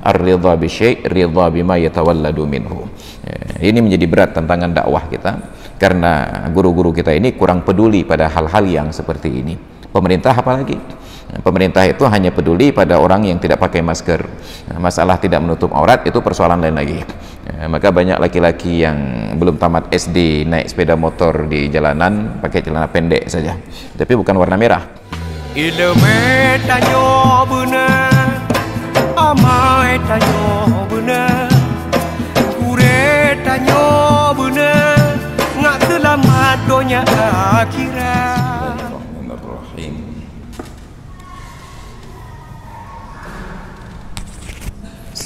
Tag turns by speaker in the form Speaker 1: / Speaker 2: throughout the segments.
Speaker 1: ar-ridha bi syai' ridha bima yatawalladu minhu. Ini menjadi berat tantangan dakwah kita, karena guru-guru kita ini kurang peduli pada hal-hal yang seperti ini. Pemerintah apalagi, pemerintah itu hanya peduli pada orang yang tidak pakai masker. Masalah tidak menutup aurat itu persoalan lain lagi. Maka banyak laki-laki yang belum tamat SD naik sepeda motor di jalanan pakai celana pendek saja, tapi bukan warna merah.
Speaker 2: Ilmu tanyo benar, amai tanyo benar, kure tanyo benar, ngak selamat dunia akhirat.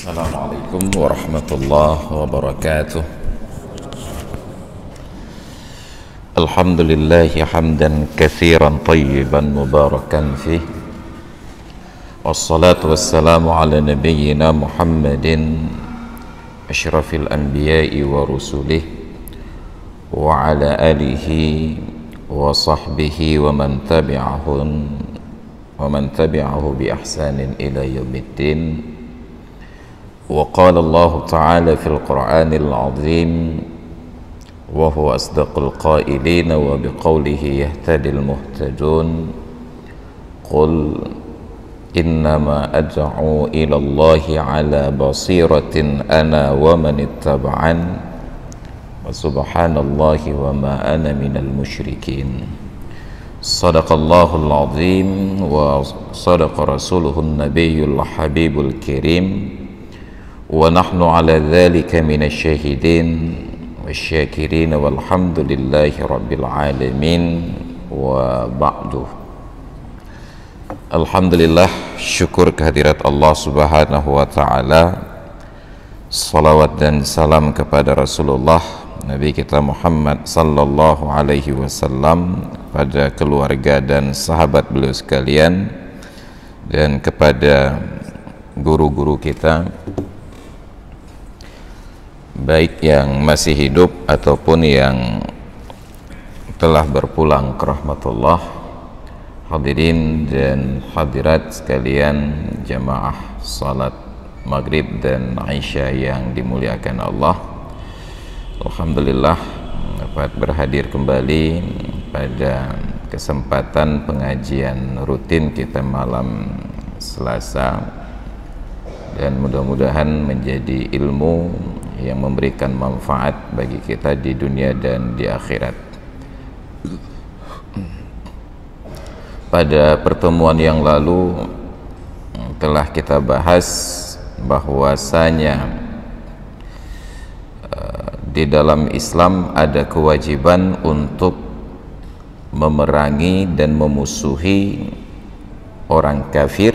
Speaker 1: Assalamualaikum warahmatullahi wabarakatuh. Alhamdulillahi hamdan katsiran tayyiban mubarakan fih. Wassalatu wassalamu ala nabiyyina Muhammadin asyrafil anbiya'i wa rusulih wa ala alihi wa sahbihi wa man tabi'ahu bi ihsanin ila yaumiddin. وقال الله تعالى في القرآن العظيم وهو أصدق القائلين وبقوله يهتدي المهتدون قل إنما أدعو إلى الله على بصيرة أنا ومن اتبعن وسبحان الله وما أنا من المشركين. صدق الله العظيم وصدق رسوله النبي الحبيب الكريم ونحن على ذلك من الشاهدين والشاكرين والحمد لله رب العالمين وبعد. Alhamdulillah, syukur kehadirat Allah subhanahu wa ta'ala. Salawat dan salam kepada Rasulullah Nabi kita Muhammad sallallahu alaihi wasallam, pada keluarga dan sahabat beliau sekalian, dan kepada guru-guru kita, baik yang masih hidup ataupun yang telah berpulang ke rahmatullah. Hadirin dan hadirat sekalian, jamaah salat maghrib dan isya yang dimuliakan Allah. Alhamdulillah dapat berhadir kembali pada kesempatan pengajian rutin kita malam Selasa, dan mudah-mudahan menjadi ilmu yang memberikan manfaat bagi kita di dunia dan di akhirat. Pada pertemuan yang lalu telah kita bahas bahwasanya di dalam Islam ada kewajiban untuk memerangi dan memusuhi orang kafir,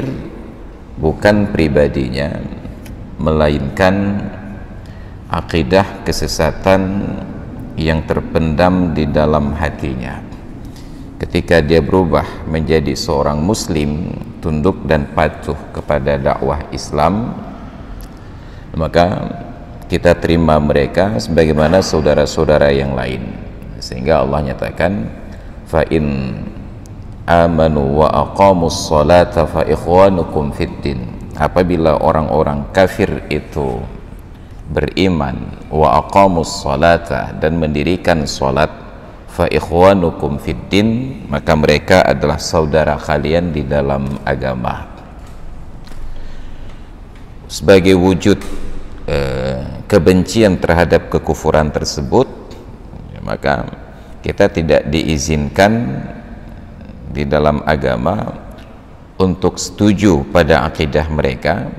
Speaker 1: bukan pribadinya, melainkan akidah kesesatan yang terpendam di dalam hatinya. Ketika dia berubah menjadi seorang muslim, tunduk dan patuh kepada dakwah Islam, maka kita terima mereka sebagaimana saudara-saudara yang lain. Sehingga Allah nyatakan, fa in amanu wa aqamus salata fa ikhwanukum fiddin. Apabila orang-orang kafir itu beriman, wa aqamus salata, dan mendirikan salat, fa ikhwanukum fiddin, maka mereka adalah saudara kalian di dalam agama. Sebagai wujud kebencian terhadap kekufuran tersebut, maka kita tidak diizinkan di dalam agama untuk setuju pada akidah mereka,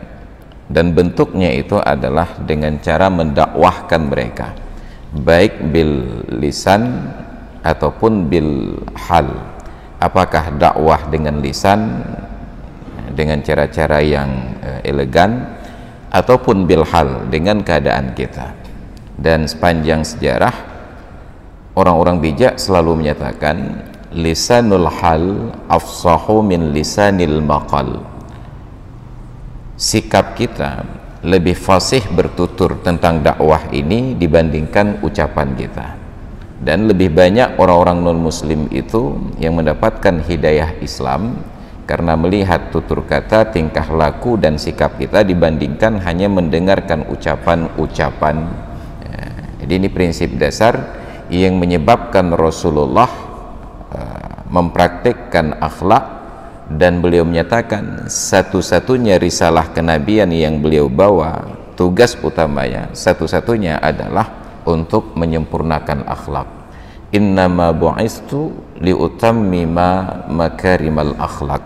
Speaker 1: dan bentuknya itu adalah dengan cara mendakwahkan mereka, baik bil lisan ataupun bil hal. Apakah dakwah dengan lisan dengan cara-cara yang elegan, ataupun bil hal dengan keadaan kita. Dan sepanjang sejarah, orang-orang bijak selalu menyatakan lisanul hal afsahu min lisanil maqal. Sikap kita lebih fasih bertutur tentang dakwah ini dibandingkan ucapan kita. Dan lebih banyak orang-orang non muslim itu yang mendapatkan hidayah Islam karena melihat tutur kata, tingkah laku dan sikap kita dibandingkan hanya mendengarkan ucapan-ucapan. Jadi ini prinsip dasar yang menyebabkan Rasulullah mempraktikkan akhlak, dan beliau menyatakan satu-satunya risalah kenabian yang beliau bawa, tugas utamanya satu-satunya adalah untuk menyempurnakan akhlak. Innama bu'istu liutammima makarimal akhlak.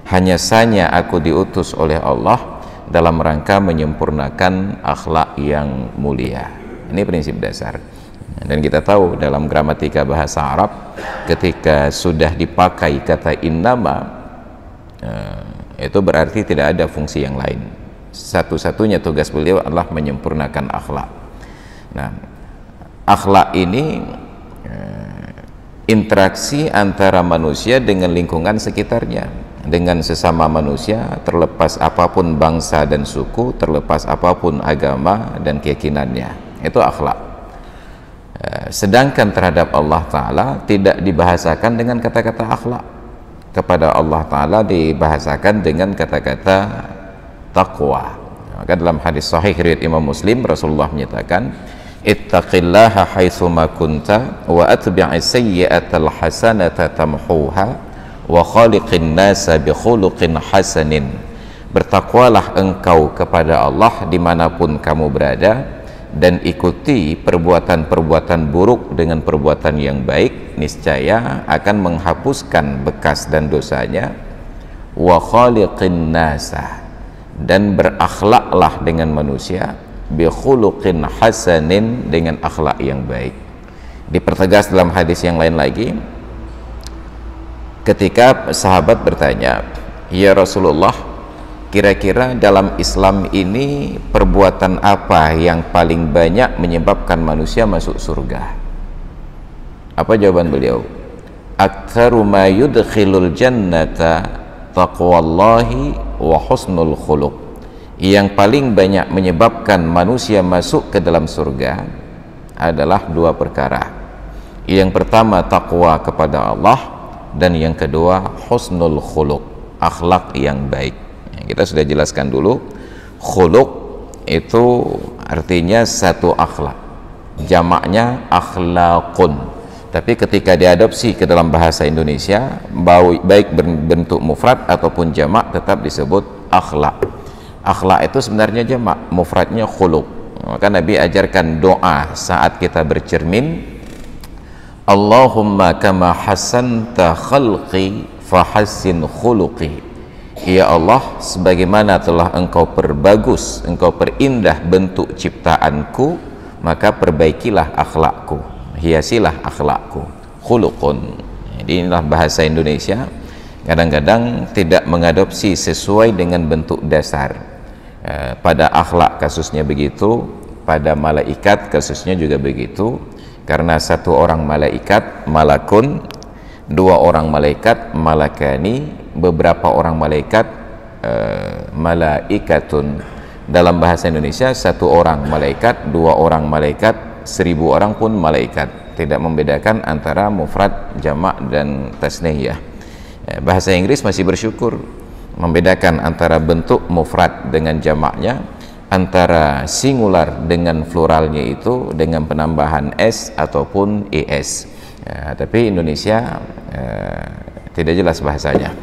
Speaker 1: Hanya saja aku diutus oleh Allah dalam rangka menyempurnakan akhlak yang mulia. Ini prinsip dasar. Dan kita tahu dalam gramatika bahasa Arab, ketika sudah dipakai kata innama, itu berarti tidak ada fungsi yang lain. Satu-satunya tugas beliau adalah menyempurnakan akhlak. Nah, akhlak ini interaksi antara manusia dengan lingkungan sekitarnya, dengan sesama manusia, terlepas apapun bangsa dan suku, terlepas apapun agama dan keyakinannya. Itu akhlak. Sedangkan terhadap Allah Ta'ala tidak dibahasakan dengan kata-kata akhlak. Kepada Allah Ta'ala dibahasakan dengan kata-kata taqwa. Maka dalam hadis sahih riwayat Imam Muslim, Rasulullah menyatakan, ittaqillaha haitsuma kunta wa atbi'is sayyi'atal hasanata tamhuha wa khaliqin nasa bi khuluqin hasanin. Bertakwalah engkau kepada Allah dimanapun kamu berada, dan ikuti perbuatan-perbuatan buruk dengan perbuatan yang baik, niscaya akan menghapuskan bekas dan dosanya. Wa khaliqin nasa, dan berakhlaklah dengan manusia, bi khuluqin hasanin, dengan akhlak yang baik. Dipertegas dalam hadis yang lain lagi, ketika sahabat bertanya, ya Rasulullah, kira-kira dalam Islam ini perbuatan apa yang paling banyak menyebabkan manusia masuk surga? Apa jawaban beliau? Aktsaru ma yudkhilul jannata taqwallahi wa husnul khuluq. Yang paling banyak menyebabkan manusia masuk ke dalam surga adalah dua perkara. Yang pertama takwa kepada Allah, dan yang kedua husnul khuluq, akhlak yang baik. Kita sudah jelaskan dulu, khuluq itu artinya satu akhlak, jamaknya akhlaqun. Tapi ketika diadopsi ke dalam bahasa Indonesia, baik berbentuk mufrad ataupun jamak, tetap disebut akhlak. Akhlak itu sebenarnya jamak, mufradnya khuluq. Maka Nabi ajarkan doa saat kita bercermin, Allahumma kama hasanta khalqi fahassin khuluqi. Ya Allah, sebagaimana telah engkau perbagus, engkau perindah bentuk ciptaanku, maka perbaikilah akhlakku, hiasilah akhlakku. Khuluqun. Jadi inilah bahasa Indonesia kadang-kadang tidak mengadopsi sesuai dengan bentuk dasar. Pada akhlak kasusnya begitu, pada malaikat kasusnya juga begitu, karena satu orang malaikat malakun, dua orang malaikat malakani, beberapa orang malaikat malaikatun. Dalam bahasa Indonesia satu orang malaikat, dua orang malaikat, 1000 orang pun malaikat. Tidak membedakan antara mufrad, jamak dan tasniyah. Bahasa Inggris masih bersyukur membedakan antara bentuk mufrad dengan jamaknya, antara singular dengan pluralnya itu dengan penambahan s ataupun es. Tapi Indonesia tidak jelas bahasanya.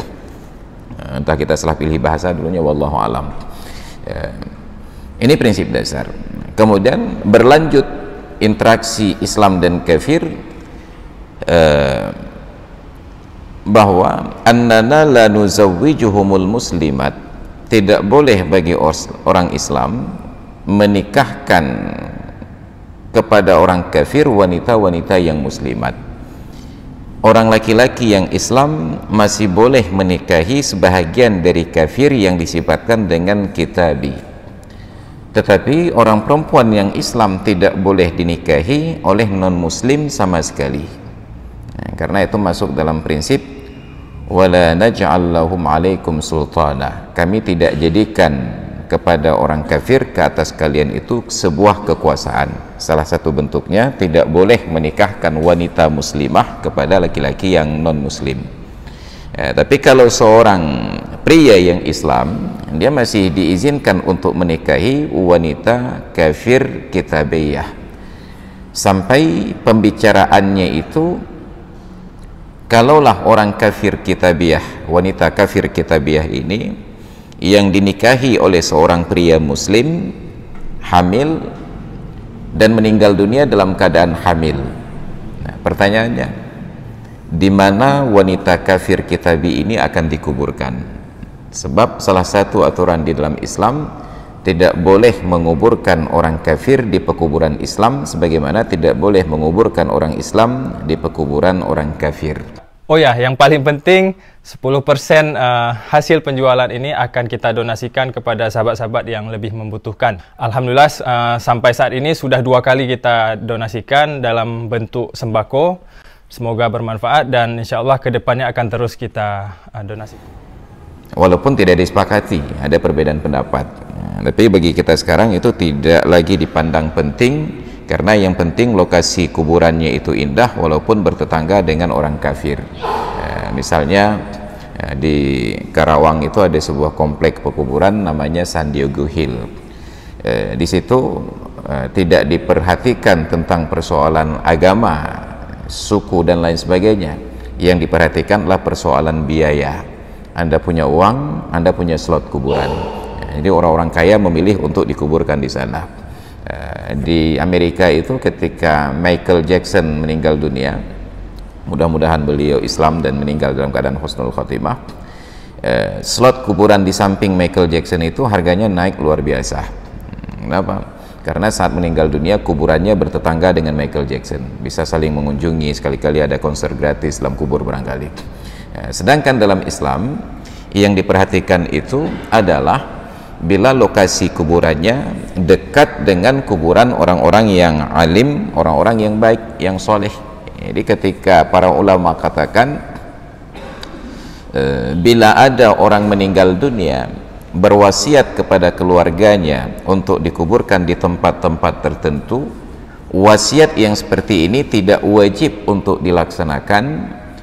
Speaker 1: Entah kita salah pilih bahasa dulunya, wallahu alam. Ini prinsip dasar. Kemudian berlanjut interaksi Islam dan kafir, bahwa annana la nuzawwijuhumul muslimat, tidak boleh bagi orang Islam menikahkan kepada orang kafir wanita-wanita yang muslimat. Orang laki-laki yang Islam masih boleh menikahi sebahagian dari kafir yang disifatkan dengan kitabi, tetapi orang perempuan yang Islam tidak boleh dinikahi oleh non-muslim sama sekali. Karena itu masuk dalam prinsip wala naj'al lahum 'alaikum sultana, kami tidak jadikan kepada orang kafir ke atas kalian itu sebuah kekuasaan. Salah satu bentuknya tidak boleh menikahkan wanita muslimah kepada laki-laki yang non muslim. Tapi kalau seorang pria yang Islam, dia masih diizinkan untuk menikahi wanita kafir kitabiyah sampai pembicaraannya itu, kalaulah orang kafir kitabiyah, wanita kafir kitabiyah ini yang dinikahi oleh seorang pria muslim hamil dan meninggal dunia dalam keadaan hamil. Nah, pertanyaannya, di mana wanita kafir kitabi ini akan dikuburkan? Sebab salah satu aturan di dalam Islam, tidak boleh menguburkan orang kafir di pekuburan Islam, sebagaimana tidak boleh menguburkan orang Islam di pekuburan orang kafir.
Speaker 3: Oh ya, yang paling penting 10% hasil penjualan ini akan kita donasikan kepada sahabat-sahabat yang lebih membutuhkan. Alhamdulillah sampai saat ini sudah 2 kali kita donasikan dalam bentuk sembako. Semoga bermanfaat dan insya Allah kedepannya akan terus kita donasikan.
Speaker 1: Walaupun tidak disepakati, ada perbedaan pendapat, tapi bagi kita sekarang itu tidak lagi dipandang penting, karena yang penting lokasi kuburannya itu indah walaupun bertetangga dengan orang kafir. Misalnya di Karawang itu ada sebuah komplek pekuburan namanya San Diego Hill. Di situ tidak diperhatikan tentang persoalan agama, suku dan lain sebagainya. Yang diperhatikanlah persoalan biaya. Anda punya uang, Anda punya slot kuburan. Jadi orang-orang kaya memilih untuk dikuburkan di sana. Di Amerika itu ketika Michael Jackson meninggal dunia, mudah-mudahan beliau Islam dan meninggal dalam keadaan husnul khotimah, slot kuburan di samping Michael Jackson itu harganya naik luar biasa. Kenapa? Karena saat meninggal dunia kuburannya bertetangga dengan Michael Jackson, bisa saling mengunjungi, sekali-kali ada konser gratis dalam kubur barangkali. Sedangkan dalam Islam yang diperhatikan itu adalah bila lokasi kuburannya dekat dengan kuburan orang-orang yang alim, orang-orang yang baik, yang soleh. Jadi ketika para ulama katakan bila ada orang meninggal dunia berwasiat kepada keluarganya untuk dikuburkan di tempat-tempat tertentu, wasiat yang seperti ini tidak wajib untuk dilaksanakan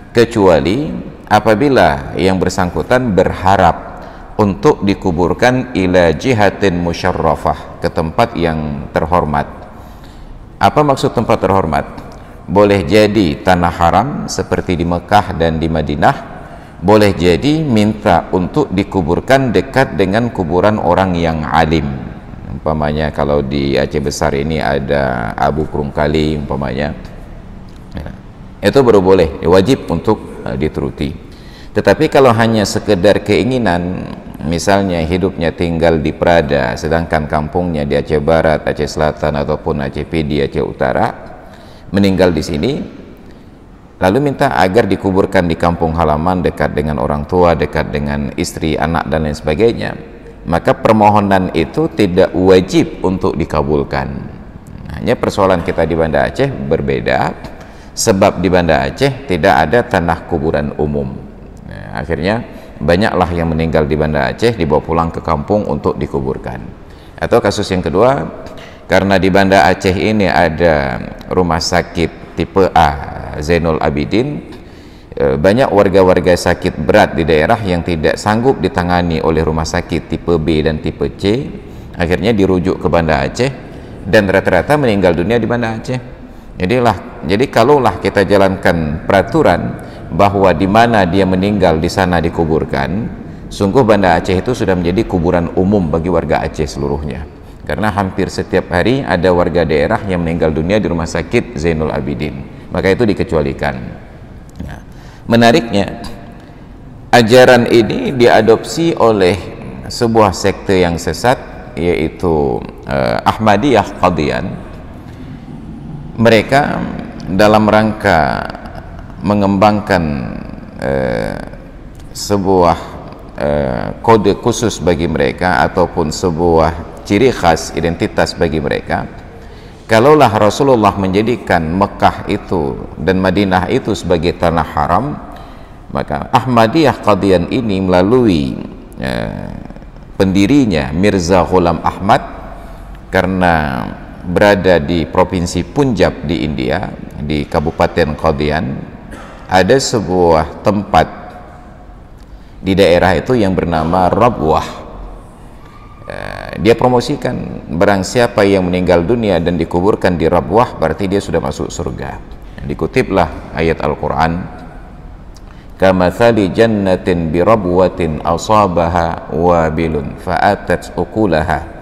Speaker 1: kecuali apabila yang bersangkutan berharap untuk dikuburkan ila jihatin musyarrafah, ke tempat yang terhormat. Apa maksud tempat terhormat? Boleh jadi tanah haram seperti di Mekah dan di Madinah, boleh jadi minta untuk dikuburkan dekat dengan kuburan orang yang alim. Umpamanya kalau di Aceh Besar ini ada Abu Krungkali umpamanya, itu baru boleh, wajib untuk dituruti. Tetapi kalau hanya sekedar keinginan, misalnya hidupnya tinggal di Prada sedangkan kampungnya di Aceh Barat, Aceh Selatan ataupun Aceh Pidi, Aceh Utara, meninggal di sini lalu minta agar dikuburkan di kampung halaman dekat dengan orang tua, dekat dengan istri, anak dan lain sebagainya, maka permohonan itu tidak wajib untuk dikabulkan. Hanya persoalan kita di Banda Aceh berbeda, sebab di Banda Aceh tidak ada tanah kuburan umum. Akhirnya banyaklah yang meninggal di Banda Aceh dibawa pulang ke kampung untuk dikuburkan. Atau kasus yang kedua, karena di Banda Aceh ini ada rumah sakit tipe A Zainul Abidin, banyak warga-warga sakit berat di daerah yang tidak sanggup ditangani oleh rumah sakit tipe B dan tipe C, akhirnya dirujuk ke Banda Aceh dan rata-rata meninggal dunia di Banda Aceh. Jadi kalaulah kita jalankan peraturan bahwa di mana dia meninggal di sana dikuburkan, sungguh Banda Aceh itu sudah menjadi kuburan umum bagi warga Aceh seluruhnya, karena hampir setiap hari ada warga daerah yang meninggal dunia di rumah sakit Zainul Abidin, maka itu dikecualikan. Nah, menariknya ajaran ini diadopsi oleh sebuah sekte yang sesat, yaitu Ahmadiyah Qadian. Mereka dalam rangka mengembangkan sebuah kode khusus bagi mereka ataupun sebuah ciri khas identitas bagi mereka, kalaulah Rasulullah menjadikan Mekah itu dan Madinah itu sebagai tanah haram, maka Ahmadiyah Qadian ini melalui pendirinya Mirza Ghulam Ahmad, karena berada di provinsi Punjab di India, di Kabupaten Qadian, ada sebuah tempat di daerah itu yang bernama Rabwah. Dia promosikan barang siapa yang meninggal dunia dan dikuburkan di Rabwah berarti dia sudah masuk surga. Dikutiplah ayat Al-Quran, kamathali jannatin birabwatin asabaha wabilun fa'atat ukulaha.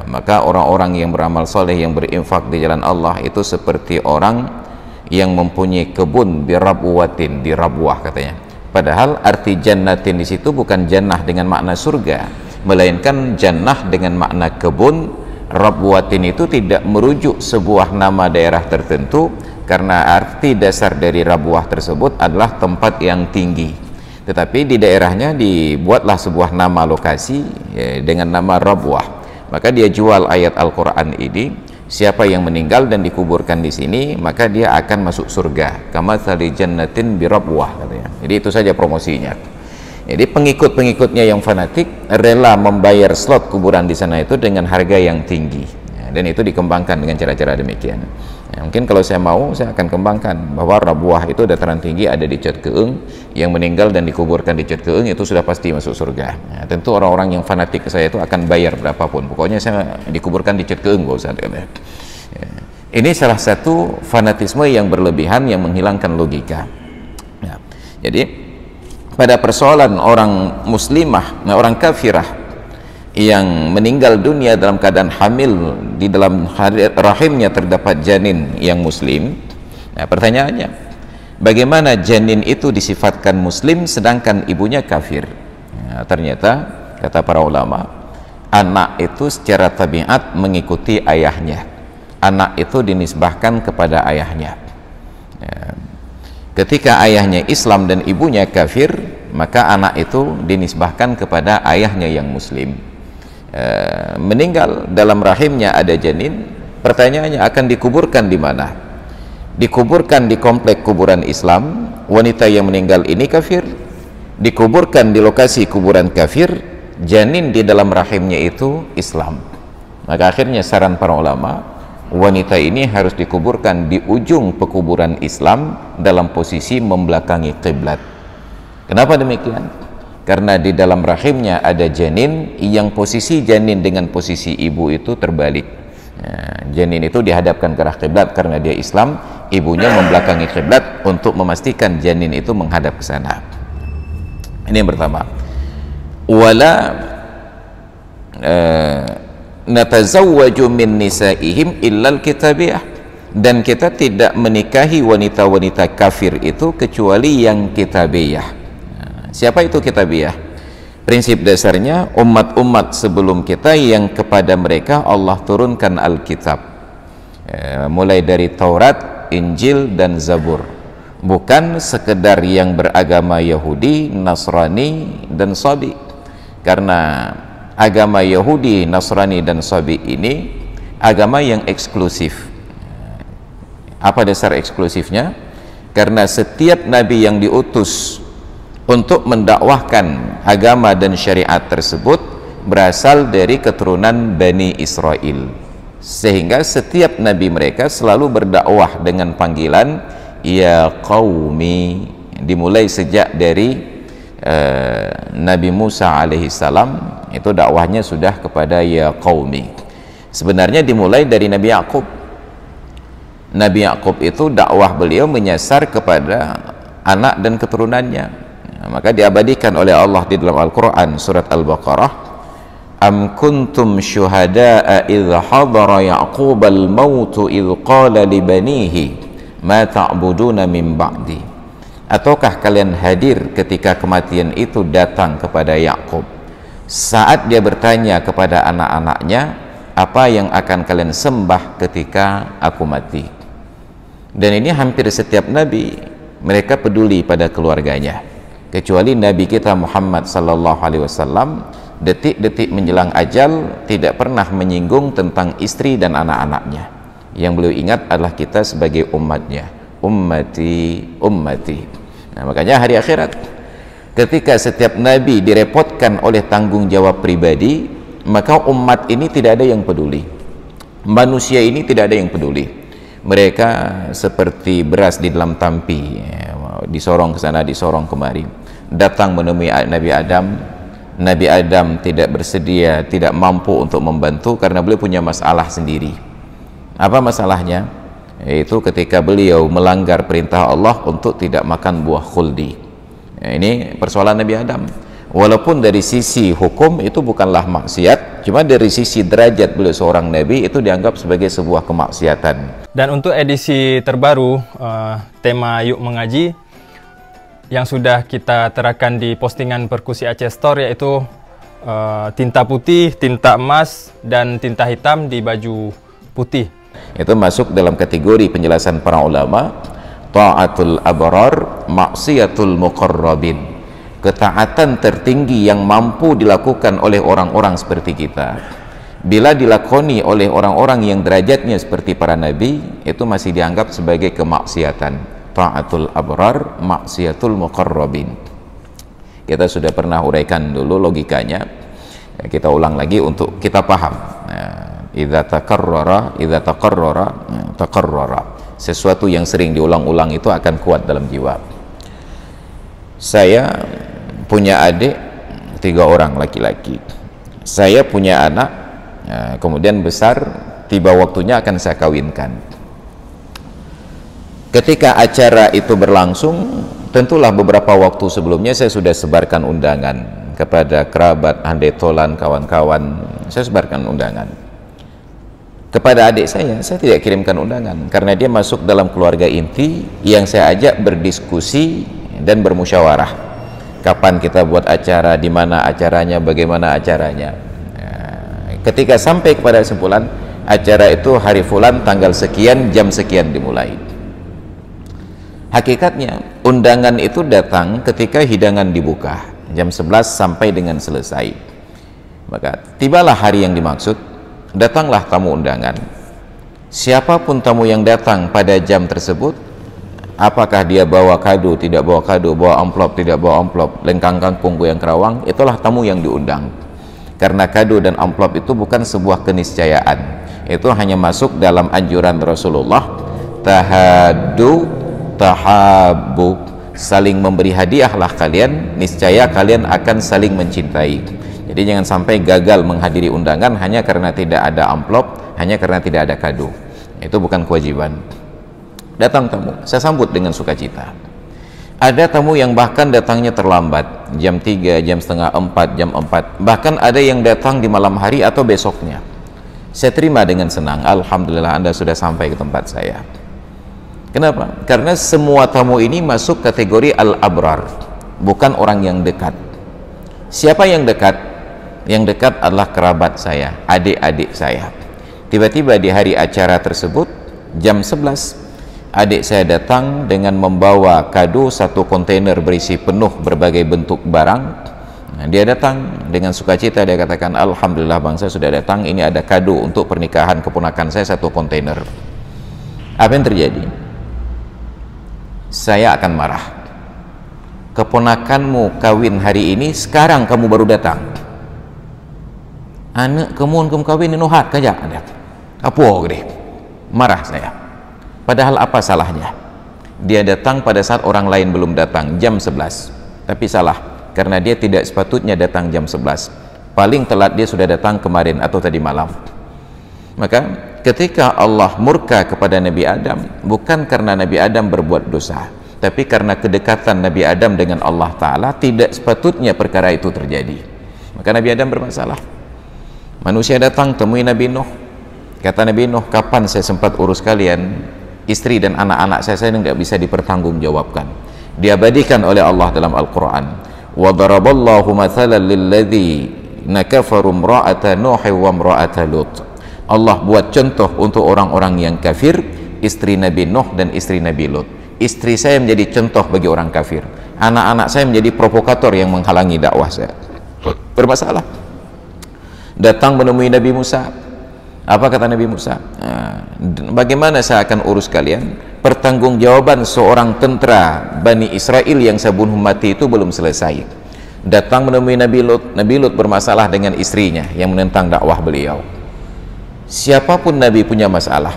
Speaker 1: Maka orang-orang yang beramal soleh yang berinfak di jalan Allah itu seperti orang yang mempunyai kebun birabwatin, di Rabwah katanya. Padahal arti jannatin di situ bukan jannah dengan makna surga, melainkan jannah dengan makna kebun. Rabwatin itu tidak merujuk sebuah nama daerah tertentu, karena arti dasar dari Rabwah tersebut adalah tempat yang tinggi. Tetapi di daerahnya dibuatlah sebuah nama lokasi dengan nama Rabwah. Maka dia jual ayat Al-Quran ini, siapa yang meninggal dan dikuburkan di sini maka dia akan masuk surga, kamathali jannatin birabwah katanya. Jadi itu saja promosinya. Jadi pengikut-pengikutnya yang fanatik rela membayar slot kuburan di sana itu dengan harga yang tinggi, dan itu dikembangkan dengan cara-cara demikian. Mungkin kalau saya mau, saya akan kembangkan bahwa Rabwah itu dataran tinggi ada di Cot Keung, yang meninggal dan dikuburkan di Cot Keung itu sudah pasti masuk surga. Tentu orang-orang yang fanatik ke saya itu akan bayar berapapun, pokoknya saya dikuburkan di Cot Keung, Pak Ustaz. Ini salah satu fanatisme yang berlebihan yang menghilangkan logika. Jadi pada persoalan orang muslimah, orang kafirah yang meninggal dunia dalam keadaan hamil, di dalam rahimnya terdapat janin yang muslim. Pertanyaannya, bagaimana janin itu disifatkan muslim sedangkan ibunya kafir? Ternyata kata para ulama, anak itu secara tabiat mengikuti ayahnya. Anak itu dinisbahkan kepada ayahnya. Ketika ayahnya Islam dan ibunya kafir, maka anak itu dinisbahkan kepada ayahnya yang muslim. Meninggal dalam rahimnya ada janin, pertanyaannya akan dikuburkan di mana? Dikuburkan di komplek kuburan Islam, wanita yang meninggal ini kafir, dikuburkan di lokasi kuburan kafir, janin di dalam rahimnya itu Islam. Maka akhirnya saran para ulama, wanita ini harus dikuburkan di ujung pekuburan Islam dalam posisi membelakangi kiblat. Kenapa demikian? Karena di dalam rahimnya ada janin yang posisi janin dengan posisi ibu itu terbalik. Janin itu dihadapkan ke arah kiblat karena dia Islam, ibunya membelakangi kiblat untuk memastikan janin itu menghadap ke sana. Ini yang pertama. Wala natazawwaju min nisaihim illal kitabiyah, dan kita tidak menikahi wanita-wanita kafir itu kecuali yang kitabiyah. Siapa itu kitabiyah? Prinsip dasarnya umat-umat sebelum kita yang kepada mereka Allah turunkan Alkitab, mulai dari Taurat, Injil, dan Zabur. Bukan sekedar yang beragama Yahudi, Nasrani, dan Sabi. Karena agama Yahudi, Nasrani, dan Sabi ini agama yang eksklusif. Apa dasar eksklusifnya? Karena setiap nabi yang diutus untuk mendakwahkan agama dan syariat tersebut berasal dari keturunan Bani Israel, sehingga setiap nabi mereka selalu berdakwah dengan panggilan ya qaumi, dimulai sejak dari Nabi Musa alaihissalam, itu dakwahnya sudah kepada ya qaumi. Sebenarnya dimulai dari Nabi Yakub. Nabi Yakub itu dakwah beliau menyasar kepada anak dan keturunannya. Maka diabadikan oleh Allah di dalam Al-Quran surat Al-Baqarah, am kuntum syuhada'a idh hadara ya'qubal mautu idh qala li banihi ma ta'buduna min ba'di. Ataukah kalian hadir ketika kematian itu datang kepada Yakub, saat dia bertanya kepada anak-anaknya, apa yang akan kalian sembah ketika aku mati? Dan ini hampir setiap nabi mereka peduli pada keluarganya, kecuali Nabi kita Muhammad sallallahu alaihi wasallam detik-detik menjelang ajal tidak pernah menyinggung tentang istri dan anak-anaknya. Yang beliau ingat adalah kita sebagai umatnya, ummati ummati. Nah, makanya hari akhirat ketika setiap nabi direpotkan oleh tanggung jawab pribadi, maka umat ini tidak ada yang peduli, manusia ini tidak ada yang peduli. Mereka seperti beras di dalam tampi, disorong ke sana, disorong kemari. datang menemui Nabi Adam. Nabi Adam tidak bersedia, tidak mampu untuk membantu karena beliau punya masalah sendiri. Apa masalahnya? Yaitu ketika beliau melanggar perintah Allah untuk tidak makan buah khuldi. Ini persoalan Nabi Adam. Walaupun dari sisi hukum itu bukanlah maksiat, cuma dari sisi derajat beliau seorang nabi itu dianggap sebagai sebuah kemaksiatan.
Speaker 3: Dan untuk edisi terbaru tema Yuk Mengaji yang sudah kita terakan di postingan Perkusi Aceh Store, yaitu tinta putih, tinta emas, dan tinta hitam di baju putih.
Speaker 1: Itu masuk dalam kategori penjelasan para ulama, ta'atul abrar, maksiatul muqarrabin. Ketaatan tertinggi yang mampu dilakukan oleh orang-orang seperti kita, bila dilakoni oleh orang-orang yang derajatnya seperti para nabi, itu masih dianggap sebagai kemaksiatan. Ta'atul abrar, maksiatul muqarrabin. Kita sudah pernah uraikan dulu logikanya, kita ulang lagi untuk kita paham. Idza taqarrara taqarrara. Sesuatu yang sering diulang-ulang itu akan kuat dalam jiwa. Saya punya adik 3 orang laki-laki. Saya punya anak, kemudian besar, tiba waktunya akan saya kawinkan. Ketika acara itu berlangsung, tentulah beberapa waktu sebelumnya saya sudah sebarkan undangan kepada kerabat, handai tolan, kawan-kawan. Saya sebarkan undangan. Kepada adik saya tidak kirimkan undangan karena dia masuk dalam keluarga inti yang saya ajak berdiskusi dan bermusyawarah. Kapan kita buat acara, di mana acaranya, bagaimana acaranya. Ketika sampai kepada kesimpulan, acara itu hari fulan, tanggal sekian, jam sekian dimulai. Hakikatnya undangan itu datang ketika hidangan dibuka jam 11 sampai dengan selesai. Maka tibalah hari yang dimaksud, datanglah tamu undangan. Siapapun tamu yang datang pada jam tersebut, apakah dia bawa kado, tidak bawa kado, bawa amplop, tidak bawa amplop, lengkang kangkung, goyang kerawang, itulah tamu yang diundang. Karena kado dan amplop itu bukan sebuah keniscayaan, itu hanya masuk dalam anjuran Rasulullah, tahaddu tahabbu, saling memberi hadiahlah kalian, niscaya kalian akan saling mencintai. Jadi jangan sampai gagal menghadiri undangan hanya karena tidak ada amplop, hanya karena tidak ada kado. Itu bukan kewajiban. Datang tamu, saya sambut dengan sukacita. Ada tamu yang bahkan datangnya terlambat, jam 3, jam setengah 4, jam 4, bahkan ada yang datang di malam hari atau besoknya. Saya terima dengan senang, alhamdulillah Anda sudah sampai ke tempat saya. Kenapa? Karena semua tamu ini masuk kategori al-abrar, bukan orang yang dekat. Siapa yang dekat? Yang dekat adalah kerabat saya, adik-adik saya. Tiba-tiba di hari acara tersebut, jam 11, adik saya datang dengan membawa kado 1 kontainer berisi penuh berbagai bentuk barang. Nah, dia datang dengan sukacita, dia katakan, alhamdulillah bang, saya sudah datang, ini ada kado untuk pernikahan keponakan saya 1 kontainer. Apa yang terjadi? Saya akan marah. Keponakanmu kawin hari ini, sekarang kamu baru datang. Anak kamu kawin ini nuhat kaja. Apa gede? Marah saya. Padahal apa salahnya? Dia datang pada saat orang lain belum datang, jam 11. Tapi salah, karena dia tidak sepatutnya datang jam 11. Paling telat dia sudah datang kemarin atau tadi malam. Maka ketika Allah murka kepada Nabi Adam, bukan karena Nabi Adam berbuat dosa, tapi karena kedekatan Nabi Adam dengan Allah Ta'ala, tidak sepatutnya perkara itu terjadi. Maka Nabi Adam bermasalah. Manusia datang temui Nabi Nuh. Kata Nabi Nuh, kapan saya sempat urus kalian? Istri dan anak-anak saya tidak bisa dipertanggungjawabkan. Diabadikan oleh Allah dalam Al-Quran. وَضَرَبَ اللَّهُ مَثَلًا لِلَّذِينَ كَفَرُوا امْرَأَةَ نُوحٍ وَامْرَأَةَ لُوطٍ. Allah buat contoh untuk orang-orang yang kafir, istri Nabi Nuh dan istri Nabi Lut. Istri saya menjadi contoh bagi orang kafir, anak-anak saya menjadi provokator yang menghalangi dakwah saya. Bermasalah. Datang menemui Nabi Musa. Apa kata Nabi Musa? Bagaimana saya akan urus kalian? Pertanggungjawaban seorang tentara Bani Israel yang saya bunuh mati itu belum selesai. Datang menemui Nabi Lut. Nabi Lut bermasalah dengan istrinya yang menentang dakwah beliau. Siapapun Nabi punya masalah.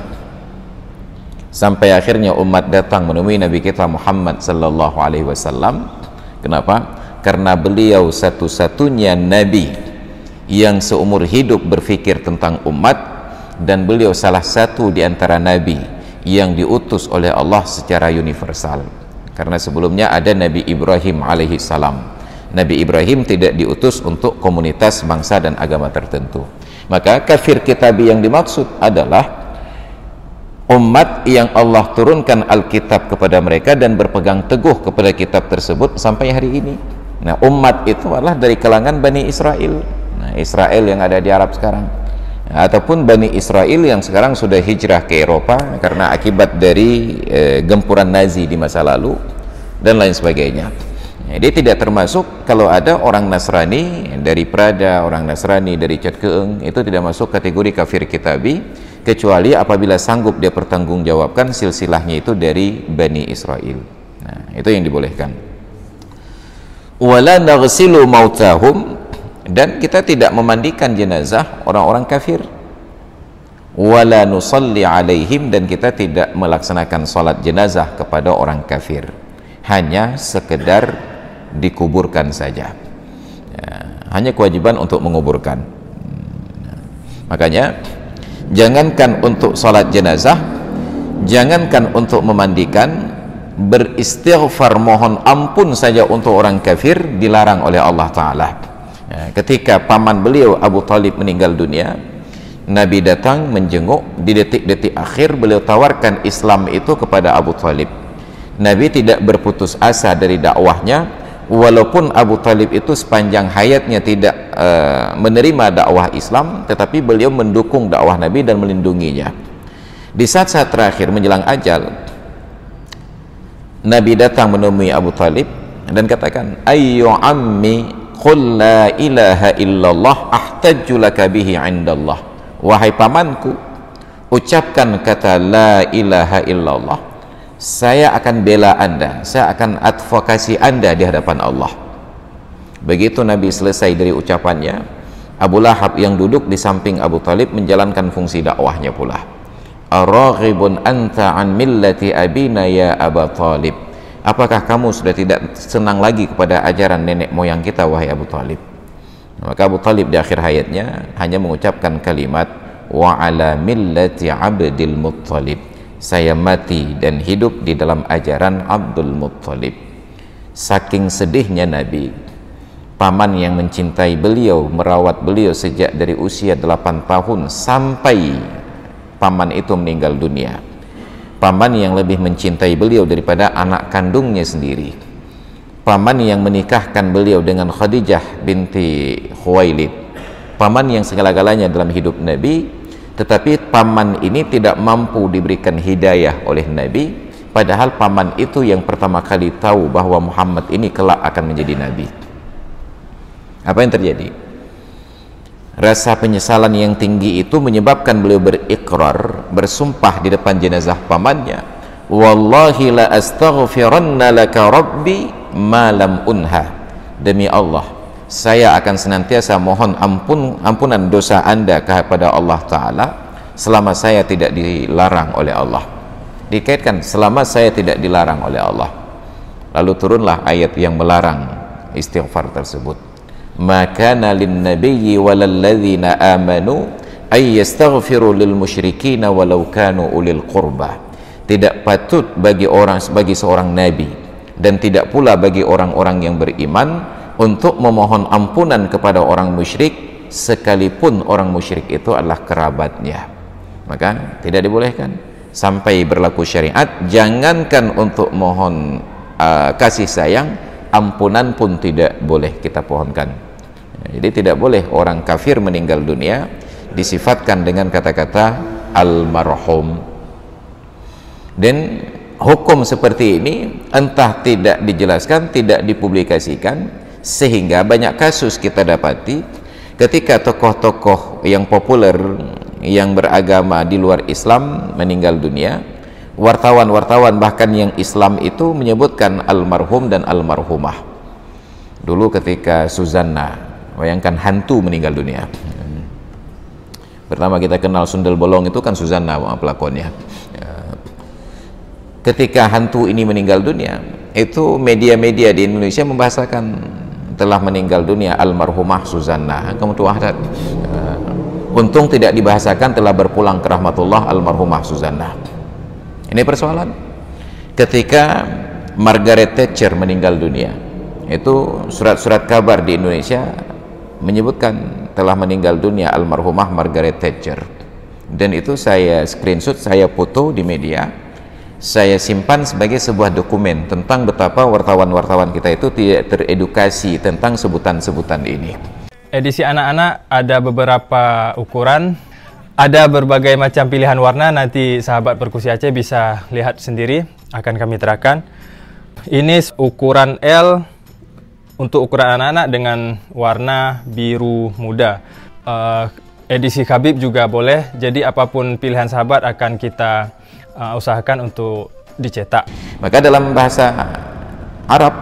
Speaker 1: Sampai akhirnya umat datang menemui Nabi kita Muhammad sallallahu alaihi wasallam. Kenapa? karena beliau satu-satunya nabi yang seumur hidup berfikir tentang umat, dan beliau salah satu di antara nabi yang diutus oleh Allah secara universal. Karena sebelumnya ada Nabi Ibrahim alaihi salam. Nabi Ibrahim tidak diutus untuk komunitas, bangsa dan agama tertentu. Maka kafir kitabi yang dimaksud adalah umat yang Allah turunkan Alkitab kepada mereka dan berpegang teguh kepada kitab tersebut sampai hari ini. Nah, umat itu adalah dari kalangan Bani Israel. Nah, Israel yang ada di Arab sekarang, ataupun Bani Israel yang sekarang sudah hijrah ke Eropa karena akibat dari gempuran Nazi di masa lalu dan lain sebagainya. Dia tidak termasuk kalau ada orang Nasrani dari Prada, orang Nasrani dari Cat Keeng, itu tidak masuk kategori kafir kitabi, kecuali apabila sanggup dia pertanggungjawabkan silsilahnya itu dari Bani Israel. Nah, itu yang dibolehkan. Wala naghsilu mautahum, dan kita tidak memandikan jenazah orang-orang kafir. Wala nusalli alaihim, dan kita tidak melaksanakan salat jenazah kepada orang kafir, hanya sekedar dikuburkan saja. Ya, hanya kewajiban untuk menguburkan. Makanya jangankan untuk salat jenazah, jangankan untuk memandikan, beristighfar mohon ampun saja untuk orang kafir dilarang oleh Allah Ta'ala. Ya, ketika paman beliau Abu Talib meninggal dunia, Nabi datang menjenguk di detik-detik akhir, beliau tawarkan Islam itu kepada Abu Talib. Nabi tidak berputus asa dari dakwahnya, walaupun Abu Talib itu sepanjang hayatnya tidak menerima dakwah Islam, tetapi beliau mendukung dakwah Nabi dan melindunginya. Di saat-saat terakhir menjelang ajal, Nabi datang menemui Abu Talib dan katakan, ayyu ammi qul la ilaha illallah ahtajju laka bihi indallah. Wahai pamanku, ucapkan kata la ilaha illallah, saya akan bela Anda, saya akan advokasi Anda di hadapan Allah. Begitu Nabi selesai dari ucapannya, Abu Lahab yang duduk di samping Abu Talib menjalankan fungsi dakwahnya pula. Araghibun anta an millati abina ya Abu Talib. Apakah kamu sudah tidak senang lagi kepada ajaran nenek moyang kita, wahai Abu Talib? Maka Abu Talib di akhir hayatnya hanya mengucapkan kalimat wa ala millati Abdul Muttalib, saya mati dan hidup di dalam ajaran Abdul Muttalib. Saking sedihnya Nabi, paman yang mencintai beliau, merawat beliau sejak dari usia 8 tahun sampai paman itu meninggal dunia. Paman yang lebih mencintai beliau daripada anak kandungnya sendiri. Paman yang menikahkan beliau dengan Khadijah binti Khuwailid. Paman yang segala-galanya dalam hidup Nabi, tetapi paman ini tidak mampu diberikan hidayah oleh Nabi, padahal paman itu yang pertama kali tahu bahwa Muhammad ini kelak akan menjadi Nabi. Apa yang terjadi? Rasa penyesalan yang tinggi itu menyebabkan beliau berikrar, bersumpah di depan jenazah pamannya, wallahi la astaghfiranna laka rabbi ma lam unha. Demi Allah, saya akan senantiasa mohon ampunan dosa Anda kepada Allah Ta'ala selama saya tidak dilarang oleh Allah. Dikaitkan selama saya tidak dilarang oleh Allah. Lalu turunlah ayat yang melarang istighfar tersebut. Maka lin nabiyyi walal ladzina amanu ay yastaghfiru lil musyrikin walau kanu ulil qurba. Tidak patut bagi seorang nabi dan tidak pula bagi orang-orang yang beriman untuk memohon ampunan kepada orang musyrik sekalipun orang musyrik itu adalah kerabatnya. Maka tidak dibolehkan sampai berlaku syariat. Jangankan untuk mohon kasih sayang, ampunan pun tidak boleh kita pohonkan. Jadi tidak boleh orang kafir meninggal dunia disifatkan dengan kata-kata almarhum. Dan hukum seperti ini entah tidak dijelaskan, tidak dipublikasikan, sehingga banyak kasus kita dapati ketika tokoh-tokoh yang populer yang beragama di luar Islam meninggal dunia, wartawan-wartawan bahkan yang Islam itu menyebutkan almarhum dan almarhumah. Dulu ketika Suzanna, bayangkan hantu meninggal dunia. Pertama kita kenal Sundel Bolong itu kan Suzanna pelakonnya. Ketika hantu ini meninggal dunia, itu media-media di Indonesia membahasakan telah meninggal dunia almarhumah Suzanna. Kamu tuh ada untung tidak dibahasakan telah berpulang ke rahmatullah almarhumah Suzanna. Ini persoalan. Ketika Margaret Thatcher meninggal dunia, itu surat-surat kabar di Indonesia menyebutkan telah meninggal dunia almarhumah Margaret Thatcher, dan itu saya screenshot, saya foto di media, saya simpan sebagai sebuah dokumen tentang betapa wartawan-wartawan kita itu tidak teredukasi tentang sebutan-sebutan ini.
Speaker 3: Edisi anak-anak ada beberapa ukuran, ada berbagai macam pilihan warna. Nanti sahabat Perkusi Aceh bisa lihat sendiri, akan kami terangkan. Ini ukuran L untuk ukuran anak-anak dengan warna biru muda. Edisi Khabib juga boleh, jadi apapun pilihan sahabat akan kita usahakan untuk dicetak.
Speaker 1: Maka dalam bahasa Arab,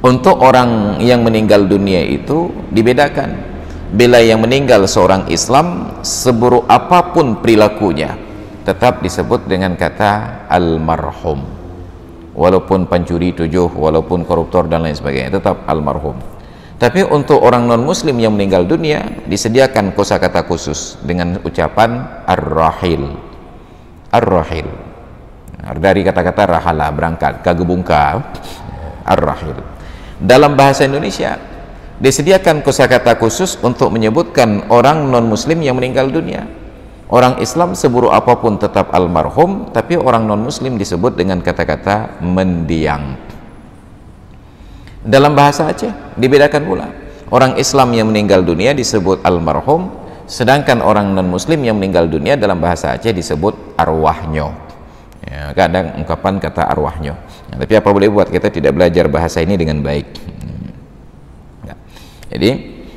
Speaker 1: untuk orang yang meninggal dunia itu dibedakan. Bila yang meninggal seorang Islam, seburuk apapun perilakunya, tetap disebut dengan kata almarhum. Walaupun pencuri 7, walaupun koruptor dan lain sebagainya, tetap almarhum. Tapi untuk orang non-muslim yang meninggal dunia, disediakan kosakata khusus dengan ucapan ar-rahil. Ar-rahil. Dari kata-kata rahala, berangkat, kagebungka, ar-rahil. Dalam bahasa Indonesia disediakan kosakata khusus untuk menyebutkan orang non-muslim yang meninggal dunia. Orang Islam seburuk apapun tetap almarhum, tapi orang non-muslim disebut dengan kata-kata mendiang. Dalam bahasa Aceh dibedakan pula. Orang Islam yang meninggal dunia disebut almarhum, sedangkan orang non-muslim yang meninggal dunia dalam bahasa Aceh disebut arwahnyo. Ya, kadang ungkapan kata arwahnyo. Ya, tapi apa boleh buat, kita tidak belajar bahasa ini dengan baik. Ya. Jadi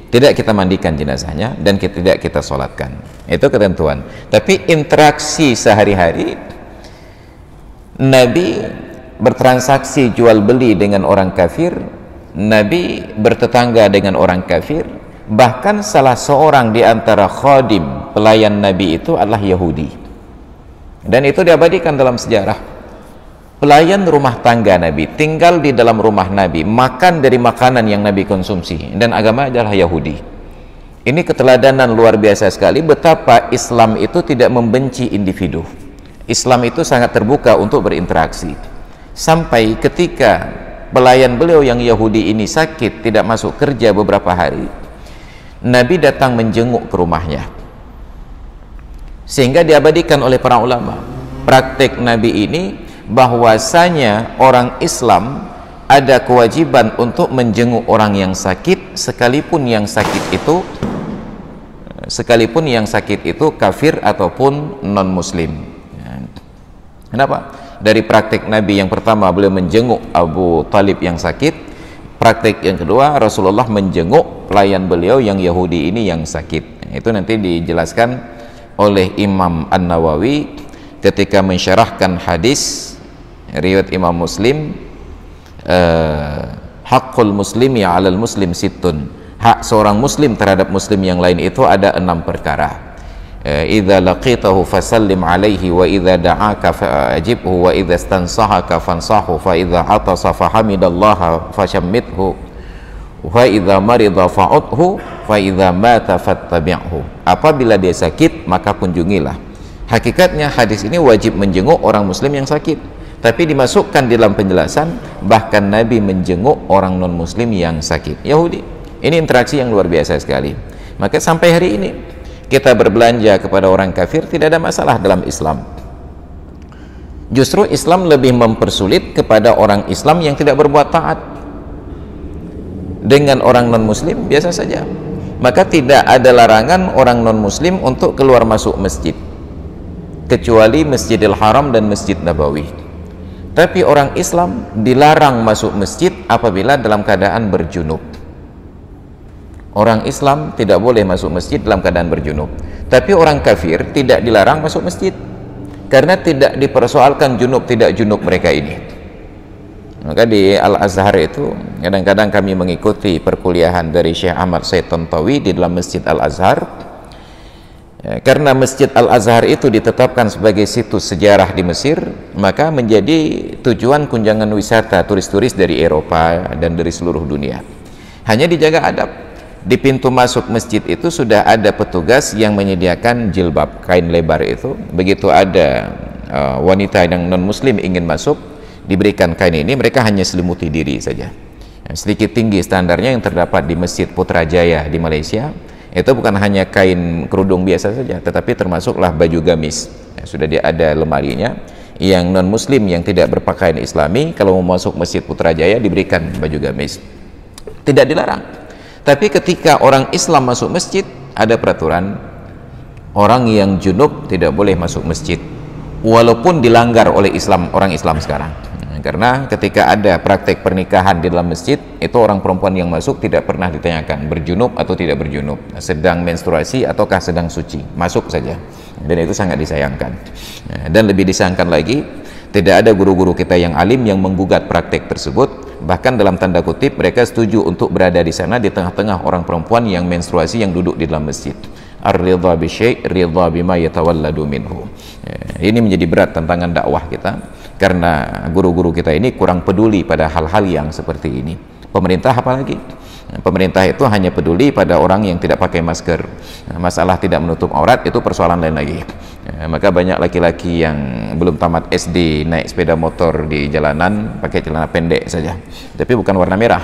Speaker 1: tidak kita mandikan jenazahnya dan tidak kita sholatkan. Itu ketentuan. Tapi interaksi sehari-hari, Nabi bertransaksi jual beli dengan orang kafir, Nabi bertetangga dengan orang kafir, bahkan salah seorang di antara khadim pelayan Nabi itu adalah Yahudi. Dan itu diabadikan dalam sejarah. Pelayan rumah tangga Nabi tinggal di dalam rumah Nabi, makan dari makanan yang Nabi konsumsi, dan agama adalah Yahudi. Ini keteladanan luar biasa sekali betapa Islam itu tidak membenci individu. Islam itu sangat terbuka untuk berinteraksi. Sampai ketika pelayan beliau yang Yahudi ini sakit, tidak masuk kerja beberapa hari, Nabi datang menjenguk ke rumahnya. Sehingga diabadikan oleh para ulama praktek Nabi ini, bahwasanya orang Islam ada kewajiban untuk menjenguk orang yang sakit, sekalipun yang sakit itu kafir ataupun non muslim. Kenapa? Dari praktek Nabi yang pertama, beliau menjenguk Abu Talib yang sakit. Praktek yang kedua, Rasulullah menjenguk pelayan beliau yang Yahudi ini yang sakit. Itu nanti dijelaskan oleh Imam An-Nawawi ketika mensyarahkan hadis riwayat Imam Muslim, haqqul muslimi 'alal muslim sittun. Hak seorang muslim terhadap muslim yang lain itu ada 6 perkara. Idza laqitahu fasallim alaihi, wa idza da'aka fa'ajibhu, wa idza istansahaka fansahu, fa idza atasa fahamidallaha fashammithu, wa idza marida fa'udhu, fa idza mata fattabi'hu. Apabila dia sakit maka kunjungilah. Hakikatnya hadis ini wajib menjenguk orang muslim yang sakit, tapi dimasukkan dalam penjelasan bahkan Nabi menjenguk orang non muslim yang sakit Yahudi. Ini interaksi yang luar biasa sekali. Maka sampai hari ini kita berbelanja kepada orang kafir tidak ada masalah dalam Islam. Justru Islam lebih mempersulit kepada orang Islam yang tidak berbuat taat. Dengan orang non-muslim biasa saja. Maka tidak ada larangan orang non-muslim untuk keluar masuk masjid, kecuali Masjidil Haram dan Masjid Nabawi. Tapi orang Islam dilarang masuk masjid apabila dalam keadaan berjunub. Orang Islam tidak boleh masuk masjid dalam keadaan berjunub. Tapi orang kafir tidak dilarang masuk masjid, karena tidak dipersoalkan junub tidak junub mereka ini. Maka di Al-Azhar itu kadang-kadang kami mengikuti perkuliahan dari Syekh Ahmad Said Tantawi di dalam Masjid Al-Azhar. Karena Masjid Al-Azhar itu ditetapkan sebagai situs sejarah di Mesir, maka menjadi tujuan kunjungan wisata turis-turis dari Eropa dan dari seluruh dunia. hanya dijaga adab. Di pintu masuk masjid itu sudah ada petugas yang menyediakan jilbab, kain lebar itu. Begitu ada wanita yang non muslim ingin masuk, diberikan kain ini, mereka hanya selimuti diri saja. Sedikit tinggi standarnya yang terdapat di Masjid Putrajaya di Malaysia. Itu bukan hanya kain kerudung biasa saja, tetapi termasuklah baju gamis. Sudah ada lemarinya. Yang non muslim yang tidak berpakaian islami kalau mau masuk Masjid Putrajaya diberikan baju gamis. Tidak dilarang. Tapi ketika orang Islam masuk masjid, ada peraturan orang yang junub tidak boleh masuk masjid, walaupun dilanggar oleh orang Islam sekarang. Karena ketika ada praktek pernikahan di dalam masjid, itu orang perempuan yang masuk tidak pernah ditanyakan berjunub atau tidak berjunub, sedang menstruasi ataukah sedang suci, masuk saja. Dan itu sangat disayangkan. Dan lebih disayangkan lagi, tidak ada guru-guru kita yang alim yang menggugat praktek tersebut. Bahkan dalam tanda kutip mereka setuju untuk berada di sana di tengah-tengah orang perempuan yang menstruasi yang duduk di dalam masjid. Ar-ridha bi syai' ridha bima yatawalladu minhu. Ini menjadi berat tantangan dakwah kita karena guru-guru kita ini kurang peduli pada hal-hal yang seperti ini. Pemerintah apalagi? Pemerintah itu hanya peduli pada orang yang tidak pakai masker. Masalah tidak menutup aurat itu persoalan lain lagi. Maka banyak laki-laki yang belum tamat SD naik sepeda motor di jalanan pakai celana pendek saja, tapi bukan warna merah.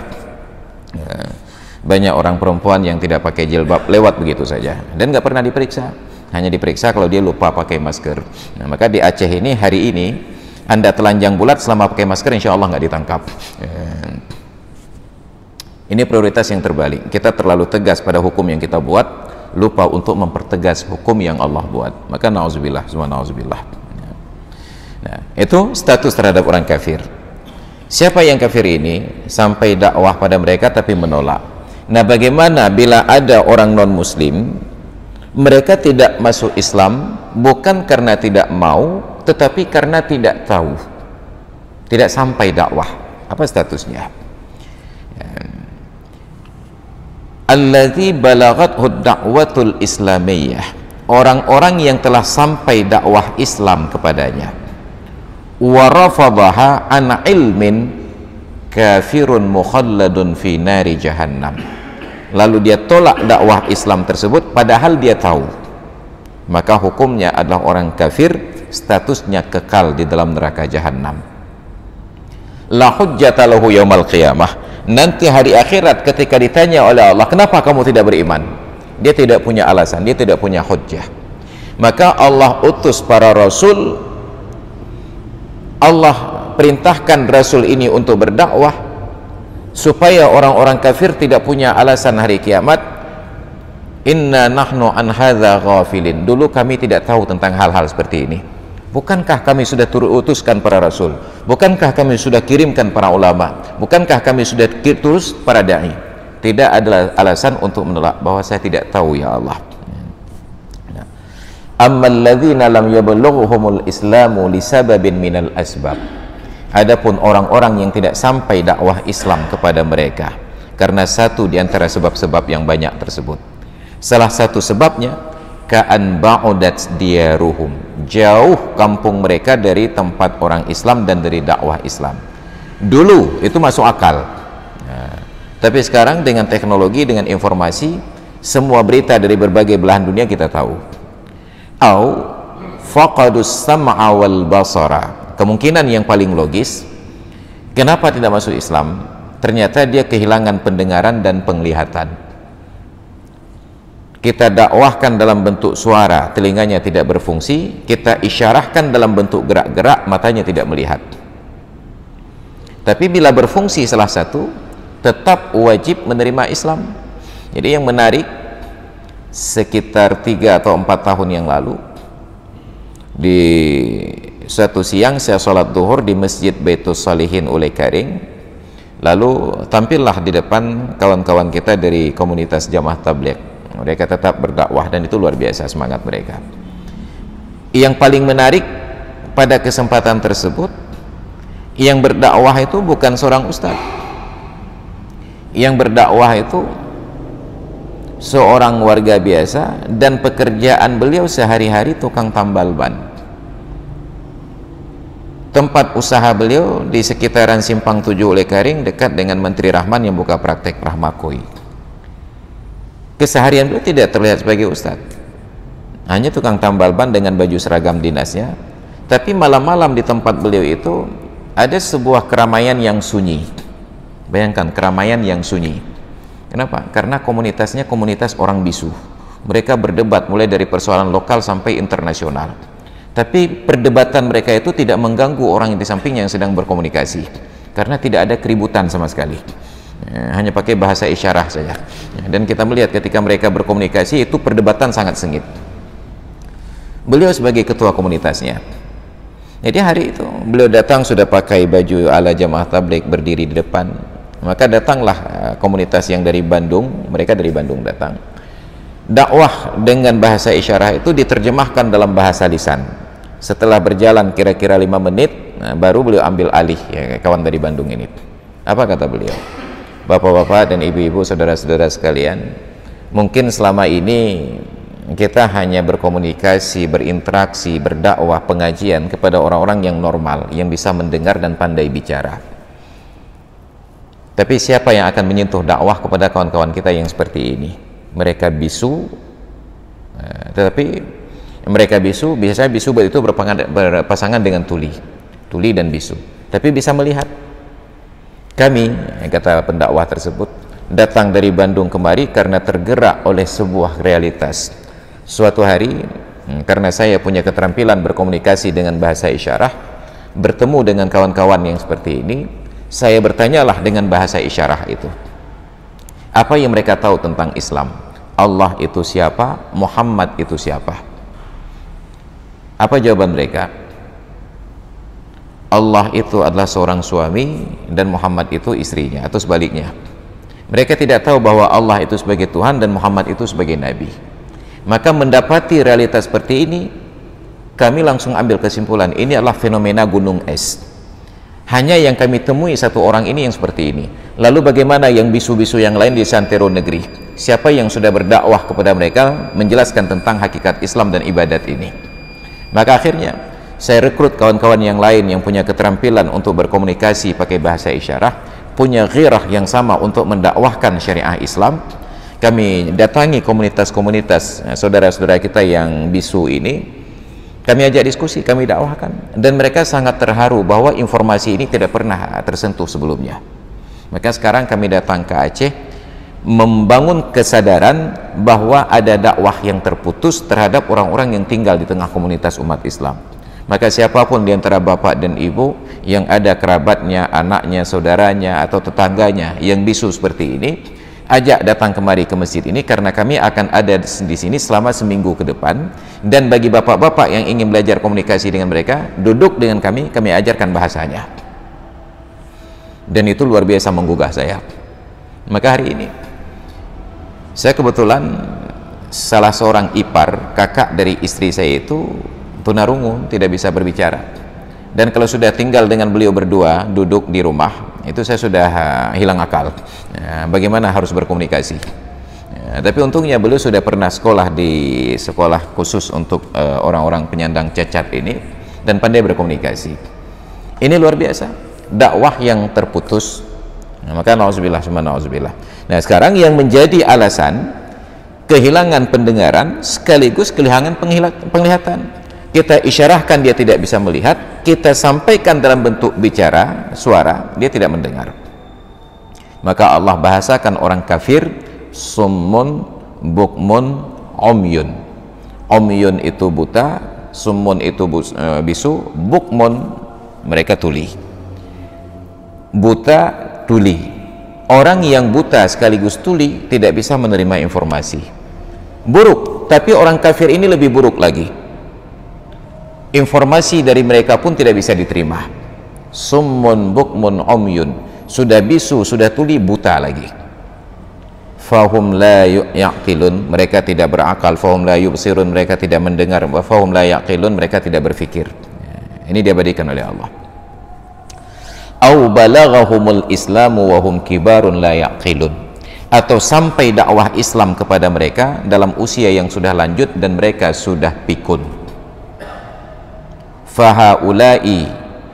Speaker 1: Banyak orang perempuan yang tidak pakai jilbab lewat begitu saja dan nggak pernah diperiksa, hanya diperiksa kalau dia lupa pakai masker. Maka di Aceh ini hari ini Anda telanjang bulat selama pakai masker, insya Allah nggak ditangkap. Ini prioritas yang terbalik. Kita terlalu tegas pada hukum yang kita buat, lupa untuk mempertegas hukum yang Allah buat. Maka na'udzubillah, semua na'udzubillah. Nah, itu status terhadap orang kafir. Siapa yang kafir ini? Sampai dakwah pada mereka tapi menolak. Nah, bagaimana bila ada orang non muslim, mereka tidak masuk Islam bukan karena tidak mau, tetapi karena tidak tahu, tidak sampai dakwah. Apa statusnya? Allazi balaghathu da'watul islamiyah, orang-orang yang telah sampai dakwah Islam kepadanya. Wa rafadaha an ilmin kafirun mukhalladun fi nari jahannam. Lalu dia tolak dakwah Islam tersebut padahal dia tahu. Maka hukumnya adalah orang kafir, statusnya kekal di dalam neraka jahannam. La hujjata lahu yaumal qiyamah. Nanti hari akhirat ketika ditanya oleh Allah, kenapa kamu tidak beriman? Dia tidak punya alasan, dia tidak punya hujjah. Maka Allah utus para rasul, Allah perintahkan rasul ini untuk berdakwah supaya orang-orang kafir tidak punya alasan hari kiamat. Inna nahnu an hadza ghafilin. Dulu kami tidak tahu tentang hal-hal seperti ini. Bukankah kami sudah utuskan para rasul? Bukankah kami sudah kirimkan para ulama? Bukankah kami sudah terus para da'i? Tidak ada alasan untuk menolak bahwa saya tidak tahu ya Allah. Ammal ladzina lam yablughuhumul islamu lisababin minal asbab. Adapun orang-orang yang tidak sampai dakwah Islam kepada mereka karena satu di antara sebab-sebab yang banyak tersebut. Salah satu sebabnya ka'an ba'udat diyaruhum, jauh kampung mereka dari tempat orang Islam dan dari dakwah Islam. Dulu itu masuk akal. Nah, tapi sekarang dengan teknologi, dengan informasi, semua berita dari berbagai belahan dunia kita tahu. Au faqadus sam'a wal basara. Kemungkinan yang paling logis, kenapa tidak masuk Islam? Ternyata dia kehilangan pendengaran dan penglihatan. Kita dakwahkan dalam bentuk suara, telinganya tidak berfungsi. Kita isyarahkan dalam bentuk gerak-gerak, matanya tidak melihat. Tapi bila berfungsi salah satu, tetap wajib menerima Islam. Jadi yang menarik, sekitar 3 atau 4 tahun yang lalu, di suatu siang saya sholat duhur di Masjid Baitus Salihin Ulai Karing. Lalu tampillah di depan kawan-kawan kita dari komunitas Jamaah Tabligh. Mereka tetap berdakwah dan itu luar biasa semangat mereka. Yang paling menarik pada kesempatan tersebut, yang berdakwah itu bukan seorang ustaz. Yang berdakwah itu seorang warga biasa dan pekerjaan beliau sehari-hari tukang tambal ban. Tempat usaha beliau di sekitaran Simpang 7 Olehkaring, dekat dengan Menteri Rahman yang buka praktek Rahmakoi. Keseharian beliau tidak terlihat sebagai ustadz, hanya tukang tambal ban dengan baju seragam dinasnya. Tapi malam-malam di tempat beliau itu ada sebuah keramaian yang sunyi. Bayangkan, keramaian yang sunyi. Kenapa? Karena komunitasnya komunitas orang bisu. Mereka berdebat mulai dari persoalan lokal sampai internasional. Tapi perdebatan mereka itu tidak mengganggu orang yang di sampingnya yang sedang berkomunikasi, karena tidak ada keributan sama sekali. Hanya pakai bahasa isyarat saja. Dan kita melihat ketika mereka berkomunikasi itu perdebatan sangat sengit. Beliau sebagai ketua komunitasnya, jadi hari itu beliau datang sudah pakai baju ala jamaah tabligh, berdiri di depan. Maka datanglah komunitas yang dari Bandung, mereka dari Bandung datang. Dakwah dengan bahasa isyarat itu diterjemahkan dalam bahasa lisan. Setelah berjalan kira-kira 5 menit, baru beliau ambil alih, ya, kawan dari Bandung ini. Apa kata beliau? Bapak-bapak dan ibu-ibu, saudara-saudara sekalian, mungkin selama ini kita hanya berkomunikasi, berinteraksi, berdakwah, pengajian kepada orang-orang yang normal, yang bisa mendengar dan pandai bicara. Tapi siapa yang akan menyentuh dakwah kepada kawan-kawan kita yang seperti ini? Mereka bisu, tetapi mereka bisu, biasanya bisu itu berpasangan dengan tuli dan bisu, tapi bisa melihat. Kami, kata pendakwah tersebut, datang dari Bandung kemari karena tergerak oleh sebuah realitas. Suatu hari, karena saya punya keterampilan berkomunikasi dengan bahasa isyarat, bertemu dengan kawan-kawan yang seperti ini, saya bertanyalah dengan bahasa isyarat itu, apa yang mereka tahu tentang Islam? Allah itu siapa? Muhammad itu siapa? Apa jawaban mereka? Allah itu adalah seorang suami dan Muhammad itu istrinya, atau sebaliknya. Mereka tidak tahu bahwa Allah itu sebagai Tuhan dan Muhammad itu sebagai Nabi. Maka mendapati realitas seperti ini, kami langsung ambil kesimpulan, ini adalah fenomena gunung es. Hanya yang kami temui satu orang ini yang seperti ini. Lalu bagaimana yang bisu-bisu yang lain di santero negeri? Siapa yang sudah berdakwah kepada mereka menjelaskan tentang hakikat Islam dan ibadat ini? Maka akhirnya saya rekrut kawan-kawan yang lain yang punya keterampilan untuk berkomunikasi pakai bahasa isyarat, punya ghirah yang sama untuk mendakwahkan syariah Islam. Kami datangi komunitas-komunitas saudara-saudara kita yang bisu ini, kami ajak diskusi, kami dakwahkan, dan mereka sangat terharu bahwa informasi ini tidak pernah tersentuh sebelumnya. Maka sekarang kami datang ke Aceh membangun kesadaran bahwa ada dakwah yang terputus terhadap orang-orang yang tinggal di tengah komunitas umat Islam. Maka siapapun di antara bapak dan ibu yang ada kerabatnya, anaknya, saudaranya atau tetangganya yang bisu seperti ini, ajak datang kemari ke masjid ini, karena kami akan ada di sini selama seminggu ke depan. Dan bagi bapak-bapak yang ingin belajar komunikasi dengan mereka, duduk dengan kami ajarkan bahasanya. Dan itu luar biasa menggugah saya. Maka hari ini saya kebetulan salah seorang ipar, kakak dari istri saya itu tunarungu, tidak bisa berbicara. Dan kalau sudah tinggal dengan beliau berdua duduk di rumah, itu saya sudah hilang akal bagaimana harus berkomunikasi. Tapi untungnya beliau sudah pernah sekolah di sekolah khusus untuk orang-orang penyandang cacat ini dan pandai berkomunikasi. Ini luar biasa, dakwah yang terputus. Maka nauzubillah summa nauzubillah. Nah, sekarang yang menjadi alasan kehilangan pendengaran sekaligus kehilangan penglihatan. Kita isyarahkan dia tidak bisa melihat, kita sampaikan dalam bentuk bicara, suara, dia tidak mendengar. Maka Allah bahasakan orang kafir summun, bukmun, umyun. Umyun itu buta, summun itu bisu, bukmun mereka tuli. Buta, tuli. Orang yang buta sekaligus tuli tidak bisa menerima informasi. Buruk, tapi orang kafir ini lebih buruk lagi. Informasi dari mereka pun tidak bisa diterima. Summun, bukmun, umyun. Sudah bisu, sudah tuli, buta lagi. Fahum la ya'qilun, mereka tidak berakal. Fahum la yubsirun, mereka tidak mendengar. Fahum la ya'qilun, mereka tidak berfikir. Ini diabadikan oleh Allah. Au balaghahumul islamu wa hum kibarun la ya'qilun, atau sampai dakwah Islam kepada mereka dalam usia yang sudah lanjut dan mereka sudah pikun. Fahaulai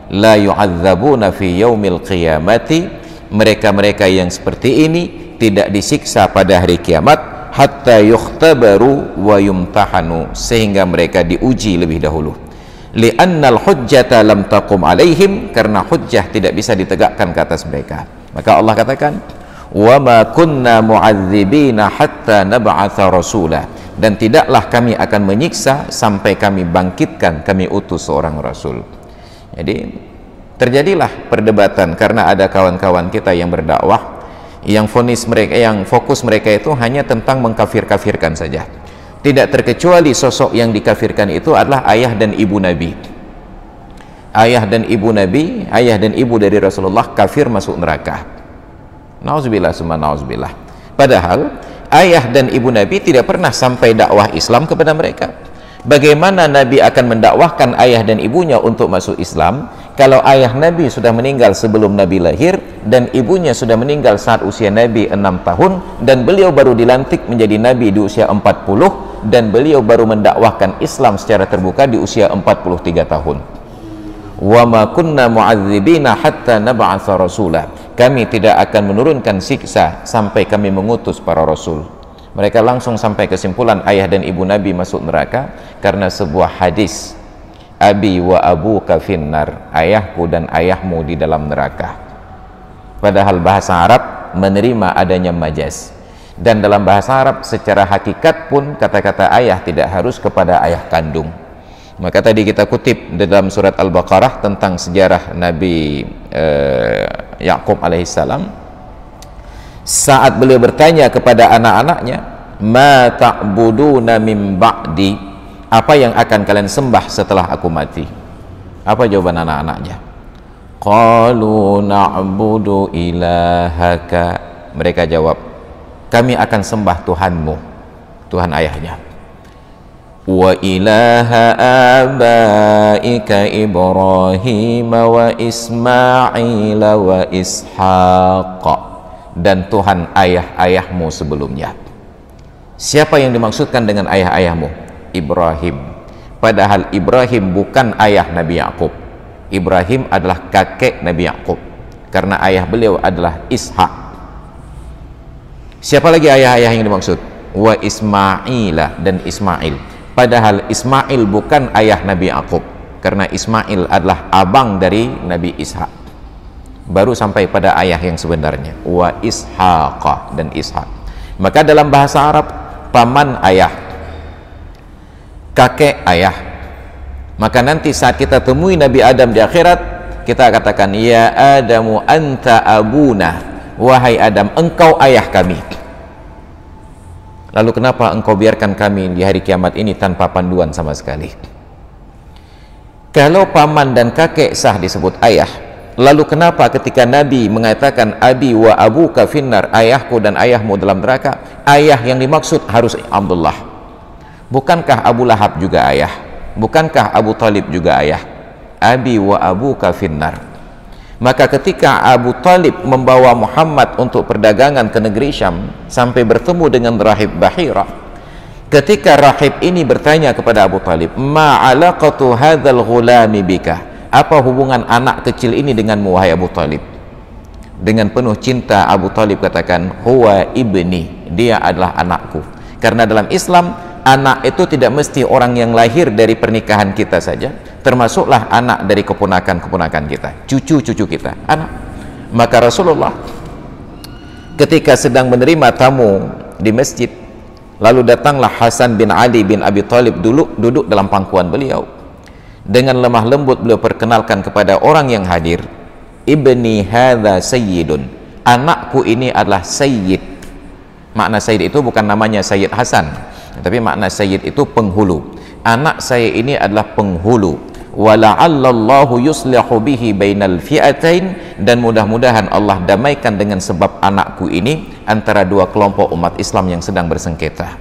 Speaker 1: la yu'adzabuna fi yaumil qiyamati, mereka-mereka yang seperti ini tidak disiksa pada hari kiamat, hatta yukhtabaru wa yumtahanu, sehingga mereka diuji lebih dahulu. Li'annal hujjata lam taqum alaihim, karena hujjah tidak bisa ditegakkan ke atas mereka. Maka Allah katakan, wa ma kunna mu'adzibina hatta nab'atha rasula, dan tidaklah kami akan menyiksa sampai kami bangkitkan, kami utus seorang rasul. Jadi terjadilah perdebatan karena ada kawan-kawan kita yang berdakwah yang fokus mereka itu hanya tentang mengkafir-kafirkan saja. Tidak terkecuali sosok yang dikafirkan itu adalah ayah dan ibu Nabi. Ayah dan ibu Nabi, ayah dan ibu dari Rasulullah kafir masuk neraka. Nauzubillah summa nauzubillah. Padahal ayah dan ibu Nabi tidak pernah sampai dakwah Islam kepada mereka. Bagaimana Nabi akan mendakwahkan ayah dan ibunya untuk masuk Islam kalau ayah Nabi sudah meninggal sebelum Nabi lahir dan ibunya sudah meninggal saat usia Nabi 6 tahun, dan beliau baru dilantik menjadi Nabi di usia 40, dan beliau baru mendakwahkan Islam secara terbuka di usia 43 tahun. Wa ma kunna mu'adzibina hatta nab'atha rasula, kami tidak akan menurunkan siksa sampai kami mengutus para rasul. Mereka langsung sampai kesimpulan ayah dan ibu Nabi masuk neraka karena sebuah hadis, abi wa abuka finnar, ayahku dan ayahmu di dalam neraka. Padahal bahasa Arab menerima adanya majaz, dan dalam bahasa Arab secara hakikat pun kata-kata ayah tidak harus kepada ayah kandung. Maka tadi kita kutip dalam surat Al-Baqarah tentang sejarah Nabi Ya'qub alaihissalam, saat beliau bertanya kepada anak-anaknya, ma ta'buduna min ba'di, apa yang akan kalian sembah setelah aku mati? Apa jawaban anak-anaknya? Qalu na'budu ilahaka, mereka jawab, kami akan sembah Tuhanmu, Tuhan ayahnya, wa ilaha abaika Ibrahim wa Ismail wa Ishaq, dan Tuhan ayah-ayahmu sebelumnya. Siapa yang dimaksudkan dengan ayah-ayahmu? Ibrahim. Padahal Ibrahim bukan ayah Nabi Ya'qub. Ibrahim adalah kakek Nabi Ya'qub, karena ayah beliau adalah Ishak. Siapa lagi ayah-ayah yang dimaksud? Wa Ismaila, dan Ismail. Padahal Ismail bukan ayah Nabi Ya'qub, karena Ismail adalah abang dari Nabi Ishak. Baru sampai pada ayah yang sebenarnya, wa Ishaqa, dan Ishak. Maka dalam bahasa Arab, paman ayah, kakek ayah. Maka nanti saat kita temui Nabi Adam di akhirat, kita katakan, ya Adamu anta abuna, wahai Adam, engkau ayah kami. Lalu kenapa engkau biarkan kami di hari kiamat ini tanpa panduan sama sekali? Kalau paman dan kakek sah disebut ayah, lalu kenapa ketika Nabi mengatakan abi wa abuka finnar, ayahku dan ayahmu dalam neraka, ayah yang dimaksud harus Abdullah? Bukankah Abu Lahab juga ayah? Bukankah Abu Talib juga ayah? Abi wa abuka finnar. Maka ketika Abu Talib membawa Muhammad untuk perdagangan ke negeri Syam sampai bertemu dengan rahib Bahira, ketika rahib ini bertanya kepada Abu Talib, ma alaqatu hadzal ghulami bika, apa hubungan anak kecil ini denganmu wahai Abu Talib? Dengan penuh cinta Abu Talib katakan, huwa ibni, dia adalah anakku. Karena dalam Islam, anak itu tidak mesti orang yang lahir dari pernikahan kita saja, termasuklah anak dari keponakan-keponakan kita, cucu-cucu kita, anak. Maka Rasulullah ketika sedang menerima tamu di masjid, lalu datanglah Hasan bin Ali bin Abi Thalib duduk dalam pangkuan beliau. Dengan lemah lembut beliau perkenalkan kepada orang yang hadir, ibni hadza sayyidun, anakku ini adalah sayyid. Makna sayyid itu bukan namanya Sayyid Hasan, tapi makna sayyid itu penghulu. Anak saya ini adalah penghulu. Wala'allallahu yuslihu bihi bainal fi'atain, dan mudah-mudahan Allah damaikan dengan sebab anakku ini antara dua kelompok umat Islam yang sedang bersengketa.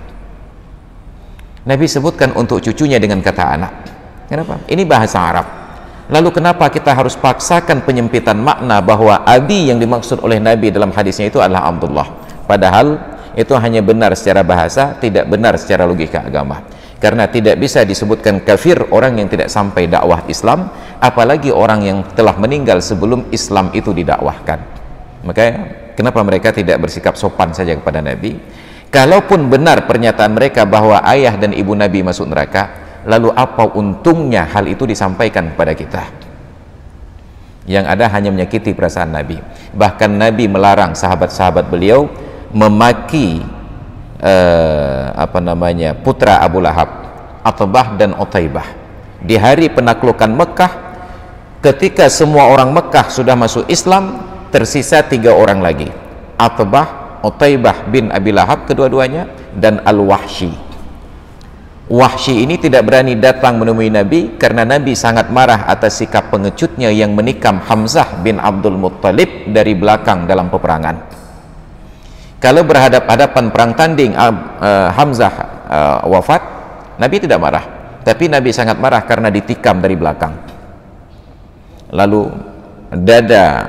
Speaker 1: Nabi sebutkan untuk cucunya dengan kata anak. Kenapa? Ini bahasa Arab. Lalu kenapa kita harus paksakan penyempitan makna bahwa abi yang dimaksud oleh Nabi dalam hadisnya itu adalah Abdullah? Padahal itu hanya benar secara bahasa, tidak benar secara logika agama. karena tidak bisa disebutkan kafir orang yang tidak sampai dakwah Islam, apalagi orang yang telah meninggal sebelum Islam itu didakwahkan. Maka kenapa mereka tidak bersikap sopan saja kepada Nabi? Kalaupun benar pernyataan mereka bahwa ayah dan ibu Nabi masuk neraka, lalu apa untungnya hal itu disampaikan kepada kita? Yang ada hanya menyakiti perasaan Nabi. Bahkan Nabi melarang sahabat-sahabat beliau memaki putra Abu Lahab, Atbah dan Utaibah. Di hari penaklukan Mekah, ketika semua orang Mekah sudah masuk Islam, tersisa 3 orang lagi, Atbah, Utaibah bin Abi Lahab kedua-duanya, dan Al-Wahsy. Wahsy ini tidak berani datang menemui Nabi karena Nabi sangat marah atas sikap pengecutnya yang menikam Hamzah bin Abdul Muttalib dari belakang dalam peperangan. Kalau berhadap-hadapan perang tanding Hamzah wafat, Nabi tidak marah, tapi Nabi sangat marah karena ditikam dari belakang. Lalu dada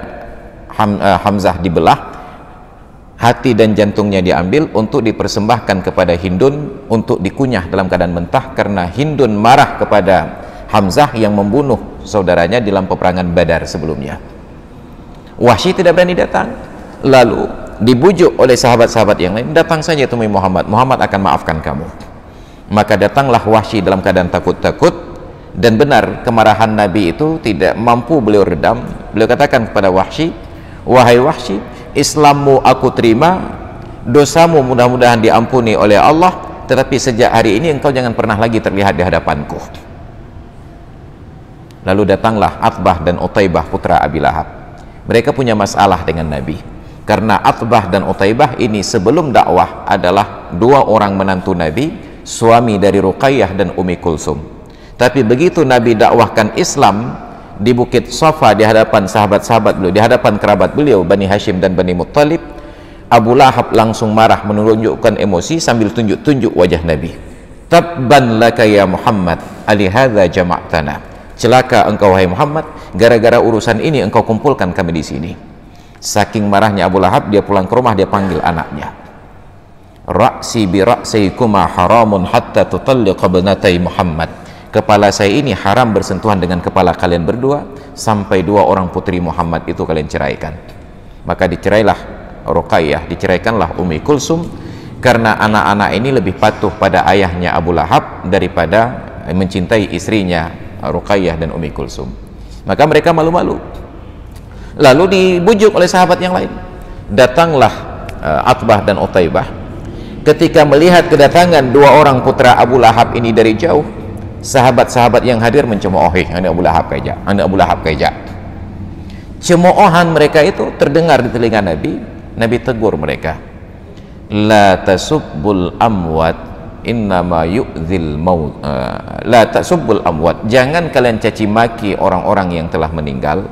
Speaker 1: Hamzah dibelah, hati dan jantungnya diambil untuk dipersembahkan kepada Hindun untuk dikunyah dalam keadaan mentah, karena Hindun marah kepada Hamzah yang membunuh saudaranya dalam peperangan Badar sebelumnya. Wahsy tidak berani datang, lalu dibujuk oleh sahabat-sahabat yang lain, datang saja temui Muhammad, Muhammad akan maafkan kamu. Maka datanglah Wahsy dalam keadaan takut-takut, dan benar kemarahan Nabi itu tidak mampu beliau redam. Beliau katakan kepada Wahsy, wahai Wahsy, Islammu aku terima, dosamu mudah-mudahan diampuni oleh Allah, tetapi sejak hari ini engkau jangan pernah lagi terlihat di hadapanku. Lalu datanglah Atbah dan Utaibah putra Abi Lahab. Mereka punya masalah dengan Nabi karena Atbah dan Utaibah ini sebelum dakwah adalah 2 orang menantu Nabi, suami dari Ruqayyah dan Ummi Kulsum. Tapi begitu Nabi dakwahkan Islam di Bukit Safa di hadapan sahabat-sahabat beliau, di hadapan kerabat beliau Bani Hashim dan Bani Muttalib, Abu Lahab langsung marah menunjukkan emosi sambil tunjuk-tunjuk wajah Nabi. Tabban laka ya Muhammad, alihadza jama'tana. Celaka engkau wahai Muhammad, gara-gara urusan ini engkau kumpulkan kami di sini. Saking marahnya Abu Lahab, dia pulang ke rumah, dia panggil anaknya. Ra'si bi ra'saykuma haramun hatta tutalliqa banatai Muhammad. Kepala saya ini haram bersentuhan dengan kepala kalian berdua sampai 2 orang putri Muhammad itu kalian ceraikan. Maka dicerailah Ruqayyah, diceraikanlah Ummi Kulsum, karena anak-anak ini lebih patuh pada ayahnya Abu Lahab daripada mencintai istrinya Ruqayyah dan Ummi Kulsum. Maka mereka malu-malu. Lalu dibujuk oleh sahabat yang lain. Datanglah Atbah dan Utaibah. Ketika melihat kedatangan 2 orang putra Abu Lahab ini dari jauh, sahabat-sahabat yang hadir mencemoohi, anak Abu Lahab kaja, anak Abu Lahab kaja. Cemoohan mereka itu terdengar di telinga Nabi. Nabi tegur mereka, la tasubbul amwat innama yu'dzil maut. La tasubbul amwat, jangan kalian caci maki orang-orang yang telah meninggal.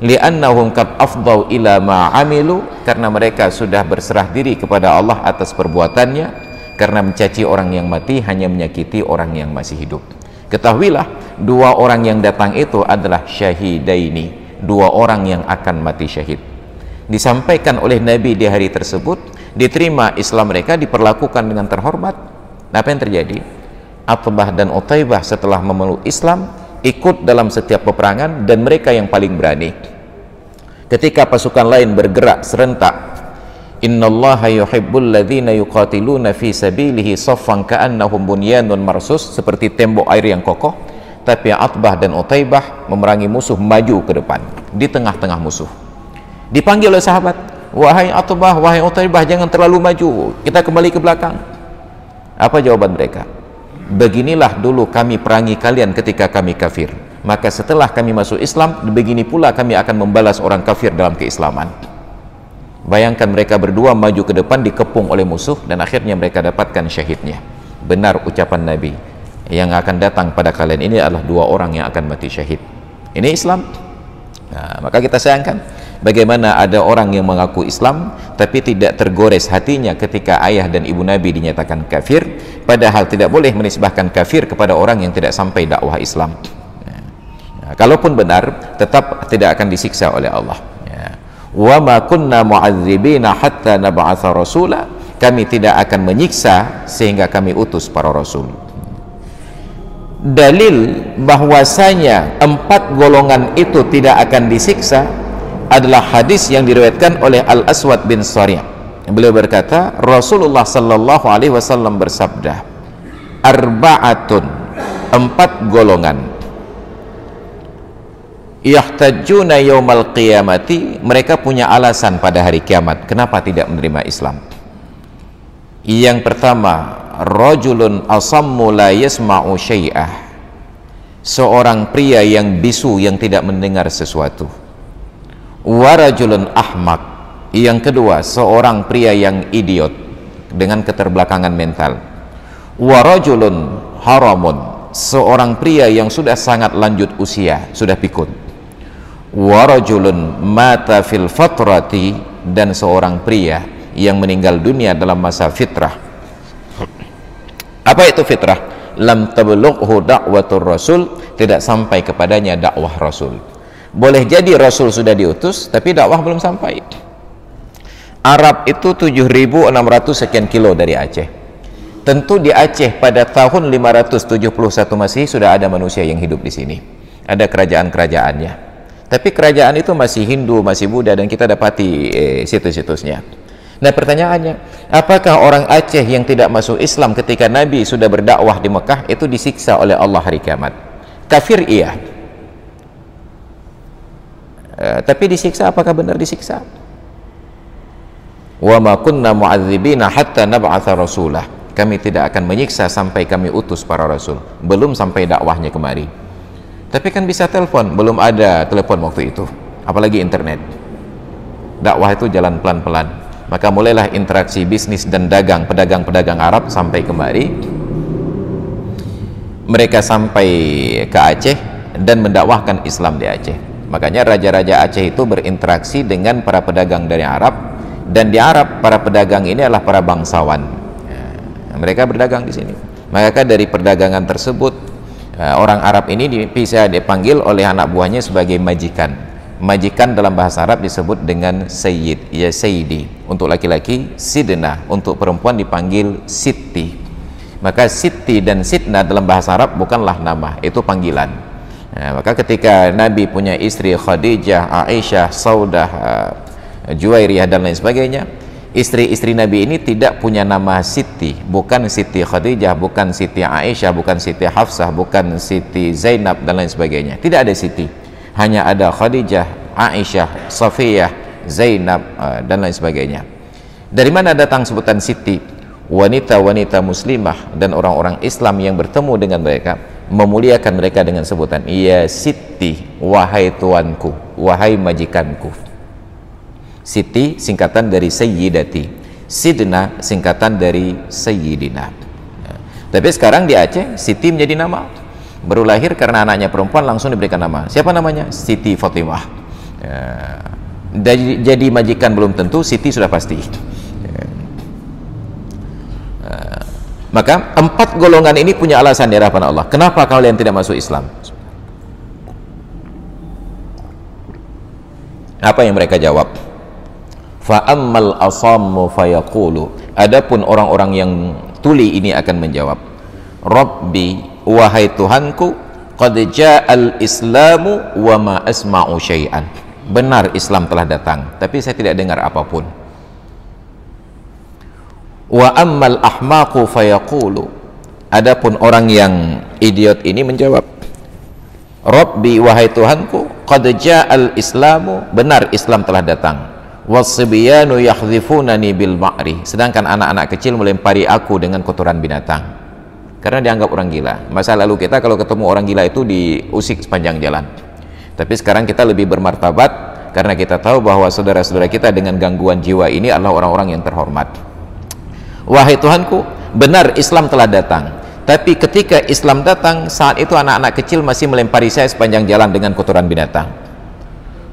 Speaker 1: Li'annahum qad afdau ila ma amilu, karena mereka sudah berserah diri kepada Allah atas perbuatannya. Karena mencaci orang yang mati hanya menyakiti orang yang masih hidup. Ketahuilah, 2 orang yang datang itu adalah syahidaini, 2 orang yang akan mati syahid. Disampaikan oleh Nabi di hari tersebut, diterima Islam mereka, diperlakukan dengan terhormat. Apa yang terjadi? Atbah dan Utaibah setelah memeluk Islam ikut dalam setiap peperangan, dan mereka yang paling berani. Ketika pasukan lain bergerak serentak, innallaha yuhibbul ladzina yuqatiluna fi sabilihi saffan ka'annahum bunyanun marsus, seperti tembok air yang kokoh. Tapi Atbah dan Utaibah memerangi musuh maju ke depan di tengah-tengah musuh. Dipanggil oleh sahabat, wahai Atbah, wahai Utaibah, jangan terlalu maju, kita kembali ke belakang. Apa jawaban mereka? Beginilah dulu kami perangi kalian ketika kami kafir, maka setelah kami masuk Islam, begini pula kami akan membalas orang kafir dalam keislaman. Bayangkan mereka berdua maju ke depan, dikepung oleh musuh, dan akhirnya mereka dapatkan syahidnya. Benar ucapan Nabi, yang akan datang pada kalian ini adalah 2 orang yang akan mati syahid. Ini Islam. Nah, maka kita sayangkan bagaimana ada orang yang mengaku Islam tapi tidak tergores hatinya ketika ayah dan ibu Nabi dinyatakan kafir, padahal tidak boleh menisbahkan kafir kepada orang yang tidak sampai dakwah Islam. Nah, kalaupun benar, tetap tidak akan disiksa oleh Allah. Wa ma kunna mu'adzibina hatta nab'atha rasula, kami tidak akan menyiksa sehingga kami utus para rasul. Dalil bahwasanya 4 golongan itu tidak akan disiksa adalah hadis yang diriwayatkan oleh Al-Aswad bin Sari'. Beliau berkata, Rasulullah sallallahu alaihi wasallam bersabda, arba'atun, 4 golongan, yahtajuna yaumal qiyamati, mereka punya alasan pada hari kiamat kenapa tidak menerima Islam. Yang pertama, rajulun asammu la yasma'u syai'ah, seorang pria yang bisu yang tidak mendengar sesuatu. Wa rajulun ahmaq, yang kedua seorang pria yang idiot dengan keterbelakangan mental. Wa rajulun haramun, seorang pria yang sudah sangat lanjut usia, sudah pikun. Wa rajulun mata fil fatrati, dan seorang pria yang meninggal dunia dalam masa fitrah. Apa itu fitrah? Lam tablughu da'watur rasul, tidak sampai kepadanya dakwah rasul. Boleh jadi rasul sudah diutus tapi dakwah belum sampai. Arab itu 7.600 sekian kilo dari Aceh. Tentu di Aceh pada tahun 571 Masehi sudah ada manusia yang hidup di sini. Ada kerajaan-kerajaannya. Tapi kerajaan itu masih Hindu, masih Buddha, dan kita dapati situs-situsnya. Nah pertanyaannya, apakah orang Aceh yang tidak masuk Islam ketika Nabi sudah berdakwah di Mekah itu disiksa oleh Allah hari kiamat? Kafir iya, tapi disiksa apakah benar disiksa? Wa ma kunna mu'adzibina hatta nab'atha rasulah, kami tidak akan menyiksa sampai kami utus para rasul, belum sampai dakwahnya kemari. Tapi kan bisa telepon, belum ada telepon waktu itu, apalagi internet. Dakwah itu jalan pelan-pelan. Maka mulailah interaksi bisnis dan dagang, pedagang-pedagang Arab sampai kemari. Mereka sampai ke Aceh dan mendakwahkan Islam di Aceh. Makanya raja-raja Aceh itu berinteraksi dengan para pedagang dari Arab, dan di Arab para pedagang ini adalah para bangsawan. Mereka berdagang di sini. Maka dari perdagangan tersebut orang Arab ini bisa dipanggil oleh anak buahnya sebagai majikan. Majikan dalam bahasa Arab disebut dengan sayyid, ya sayyidi. Untuk laki-laki sidna, untuk perempuan dipanggil siti. Maka siti dan sidna dalam bahasa Arab bukanlah nama, itu panggilan. Nah, maka ketika Nabi punya istri Khadijah, Aisyah, Saudah, Juwairiyah dan lain sebagainya, istri-istri Nabi ini tidak punya nama Siti, bukan Siti Khadijah, bukan Siti Aisyah, bukan Siti Hafsah, bukan Siti Zainab dan lain sebagainya. Tidak ada Siti, hanya ada Khadijah, Aisyah, Safiyah, Zainab dan lain sebagainya. Dari mana datang sebutan Siti? Wanita-wanita muslimah dan orang-orang Islam yang bertemu dengan mereka memuliakan mereka dengan sebutan, ya Siti, wahai tuanku, wahai majikanku. Siti singkatan dari Sayyidati, Sidna singkatan dari Sayyidina. Tapi sekarang di Aceh Siti menjadi nama. Baru lahir karena anaknya perempuan langsung diberikan nama. Siapa namanya? Siti Fatimah. Jadi majikan belum tentu, Siti sudah pasti. Maka 4 golongan ini punya alasan di hadapan Allah. Kenapa kalian tidak masuk Islam? Apa yang mereka jawab? Fa'ammal asammu fayaqulu, adapun orang-orang yang tuli ini akan menjawab, Rabbi, wahai Tuhanku, qad ja'al islamu wa ma asma'u syai'an, benar Islam telah datang tapi saya tidak dengar apapun. Wa ammal ahmaqu fayaqulu, adapun orang yang idiot ini menjawab, Rabbi, wahai Tuhanku, qad ja'al islamu, benar Islam telah datang, wasbiyanu yahdhifunani bil ma'ri, sedangkan anak-anak kecil melempari aku dengan kotoran binatang karena dianggap orang gila. Masa lalu kita kalau ketemu orang gila itu diusik sepanjang jalan, tapi sekarang kita lebih bermartabat karena kita tahu bahwa saudara-saudara kita dengan gangguan jiwa ini adalah orang-orang yang terhormat. Wahai Tuhanku, benar Islam telah datang, tapi ketika Islam datang, saat itu anak-anak kecil masih melempari saya sepanjang jalan dengan kotoran binatang.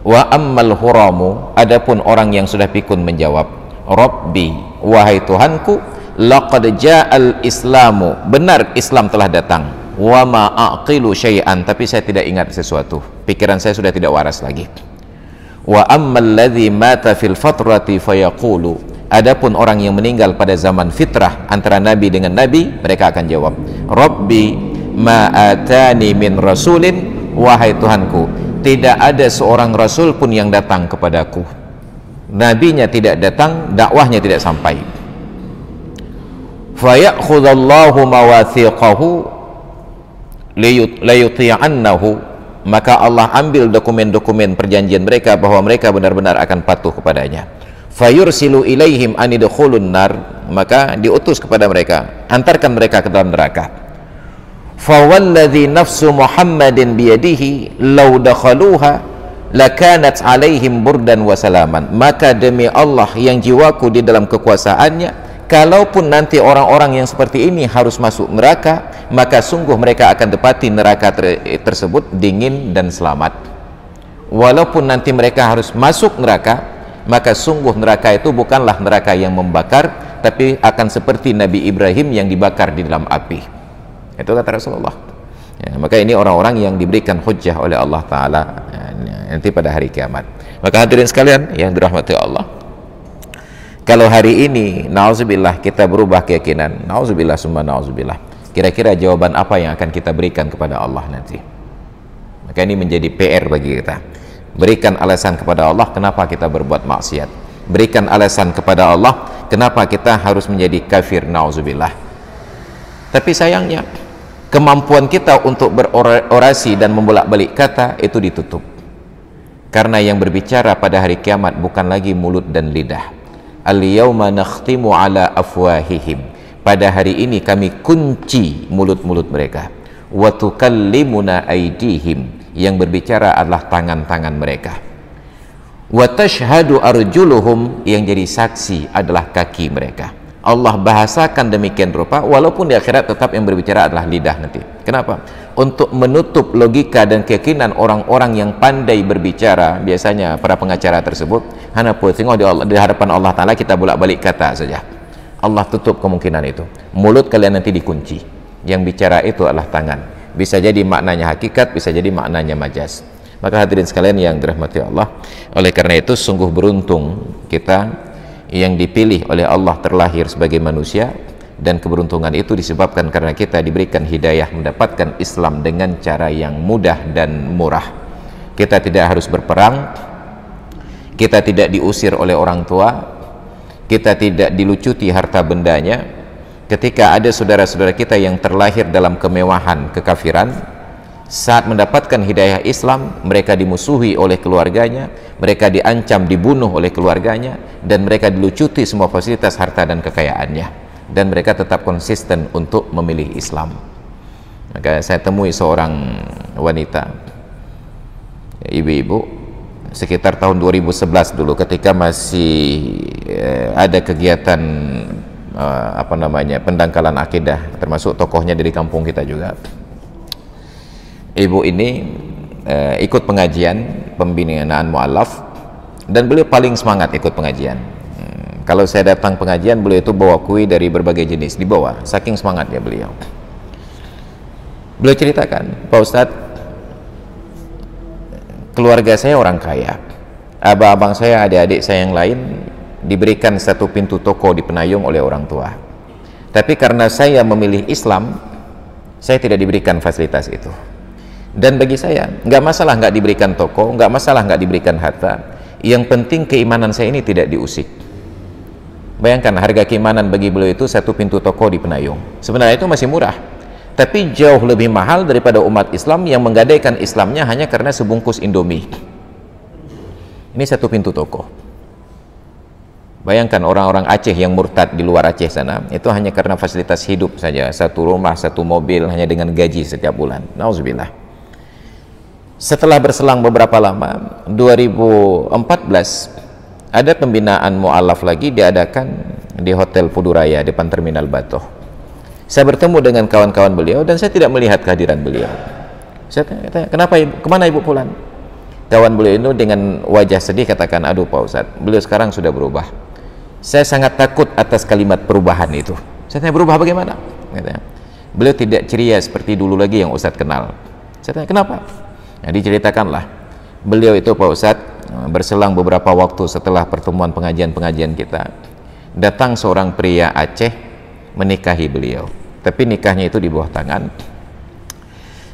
Speaker 1: Wa ammal huramu, adapun orang yang sudah pikun menjawab, Rabbi, wahai Tuhanku, laqad ja'al islamu, benar Islam telah datang, wa ma aqilu syai'an, tapi saya tidak ingat sesuatu, pikiran saya sudah tidak waras lagi. Wa ammal ladzi mata fil fatrati fayaqulu, adapun orang yang meninggal pada zaman fitrah antara nabi dengan nabi, mereka akan jawab, Rabbi, ma atani min rasulin, wahai Tuhanku, tidak ada seorang rasul pun yang datang kepadaku. Nabinya tidak datang, dakwahnya tidak sampai. Fa ya'khudallahu mawathiqahu layuti'annahu, maka Allah ambil dokumen-dokumen perjanjian mereka bahwa mereka benar-benar akan patuh kepadanya. Fayursilu ilaihim anidkhulun nar, maka diutus kepada mereka, antarkan mereka ke dalam neraka. Fawalladhi nafsu Muhammadin biyadihi law dakhaluha lakanat alaihim burdan wa salaman, maka demi Allah yang jiwaku di dalam kekuasaannya, kalaupun nanti orang-orang yang seperti ini harus masuk neraka, maka sungguh mereka akan dapati neraka tersebut dingin dan selamat. Walaupun nanti mereka harus masuk neraka, maka sungguh neraka itu bukanlah neraka yang membakar, tapi akan seperti Nabi Ibrahim yang dibakar di dalam api. Itu kata Rasulullah. Ya, maka ini orang-orang yang diberikan hujjah oleh Allah Ta'ala nanti pada hari kiamat. Maka hadirin sekalian yang dirahmati Allah, kalau hari ini na'udzubillah kita berubah keyakinan, na'udzubillah summa na'udzubillah, kira-kira jawaban apa yang akan kita berikan kepada Allah nanti? Maka ini menjadi PR bagi kita. Berikan alasan kepada Allah kenapa kita berbuat maksiat, berikan alasan kepada Allah kenapa kita harus menjadi kafir, na'udzubillah. Tapi sayangnya kemampuan kita untuk berorasi dan membolak-balik kata itu ditutup, karena yang berbicara pada hari kiamat bukan lagi mulut dan lidah. Al-yawma nakhtimu ala afwahihim, pada hari ini kami kunci mulut-mulut mereka. Wa tukallimuna aydihim, yang berbicara adalah tangan-tangan mereka. Wa tashhadu arjuluhum, yang jadi saksi adalah kaki mereka. Allah bahasakan demikian rupa, walaupun di akhirat tetap yang berbicara adalah lidah nanti. Kenapa? Untuk menutup logika dan keyakinan orang-orang yang pandai berbicara. Biasanya para pengacara tersebut hanya tengok di hadapan Allah Ta'ala kita bolak-balik kata saja. Allah tutup kemungkinan itu. Mulut kalian nanti dikunci, yang bicara itu adalah tangan. Bisa jadi maknanya hakikat, bisa jadi maknanya majas. Maka hadirin sekalian yang dirahmati Allah, oleh karena itu sungguh beruntung kita yang dipilih oleh Allah terlahir sebagai manusia, dan keberuntungan itu disebabkan karena kita diberikan hidayah mendapatkan Islam dengan cara yang mudah dan murah. Kita tidak harus berperang, kita tidak diusir oleh orang tua, kita tidak dilucuti harta bendanya. Ketika ada saudara-saudara kita yang terlahir dalam kemewahan kekafiran, saat mendapatkan hidayah Islam, mereka dimusuhi oleh keluarganya, mereka diancam dibunuh oleh keluarganya, dan mereka dilucuti semua fasilitas harta dan kekayaannya, dan mereka tetap konsisten untuk memilih Islam. Maka saya temui seorang wanita, ibu-ibu, sekitar tahun 2011 dulu, ketika masih ada kegiatan pendangkalan akidah, termasuk tokohnya dari kampung kita juga. Ibu ini ikut pengajian pembinaan mu'alaf, dan beliau paling semangat ikut pengajian. Kalau saya datang pengajian, beliau itu bawa kue dari berbagai jenis, dibawa, saking semangatnya beliau. Beliau ceritakan, Pak Ustadz, keluarga saya orang kaya, abang-abang saya, adik-adik saya yang lain diberikan satu pintu toko di Penayung oleh orang tua, tapi karena saya memilih Islam, saya tidak diberikan fasilitas itu. Dan bagi saya nggak masalah nggak diberikan toko, nggak masalah nggak diberikan harta, yang penting keimanan saya ini tidak diusik. Bayangkan harga keimanan bagi beliau itu satu pintu toko di Penayung. Sebenarnya itu masih murah, tapi jauh lebih mahal daripada umat Islam yang menggadaikan Islamnya hanya karena sebungkus Indomie. Ini satu pintu toko. Bayangkan orang-orang Aceh yang murtad di luar Aceh sana, itu hanya karena fasilitas hidup saja, satu rumah, satu mobil, hanya dengan gaji setiap bulan. Nauzubillah. Setelah berselang beberapa lama, 2014 ada pembinaan mu'alaf lagi diadakan di Hotel Puduraya depan Terminal Batoh. Saya bertemu dengan kawan-kawan beliau dan saya tidak melihat kehadiran beliau. Saya tanya, kenapa ibu? Kemana ibu pulang? Kawan beliau itu dengan wajah sedih katakan, aduh Pak Ustadz, beliau sekarang sudah berubah. Saya sangat takut atas kalimat perubahan itu. Saya tanya, berubah bagaimana? Beliau tidak ceria seperti dulu lagi yang Ustadz kenal. Saya tanya, kenapa? Nah, diceritakanlah, beliau itu Pak Ustadz, berselang beberapa waktu setelah pertemuan pengajian-pengajian kita, datang seorang pria Aceh menikahi beliau, tapi nikahnya itu di bawah tangan,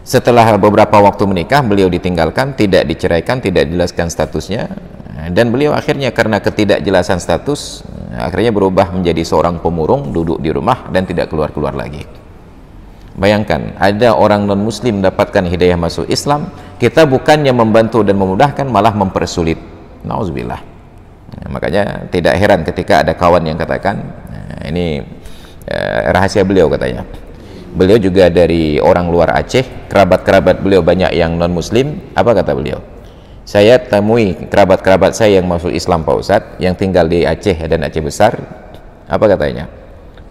Speaker 1: Setelah beberapa waktu menikah, beliau ditinggalkan, tidak diceraikan, tidak dijelaskan statusnya, dan beliau akhirnya karena ketidakjelasan status akhirnya berubah menjadi seorang pemurung, duduk di rumah dan tidak keluar-keluar lagi. Bayangkan, ada orang non-muslim mendapatkan hidayah masuk Islam, kita bukannya membantu dan memudahkan, malah mempersulit. Nauzubillah. Makanya tidak heran ketika ada kawan yang katakan, ini rahasia beliau katanya, beliau juga dari orang luar Aceh, kerabat-kerabat beliau banyak yang non-muslim. Apa kata beliau? Saya temui kerabat-kerabat saya yang masuk Islam Pak Ustadz, yang tinggal di Aceh dan Aceh Besar. Apa katanya?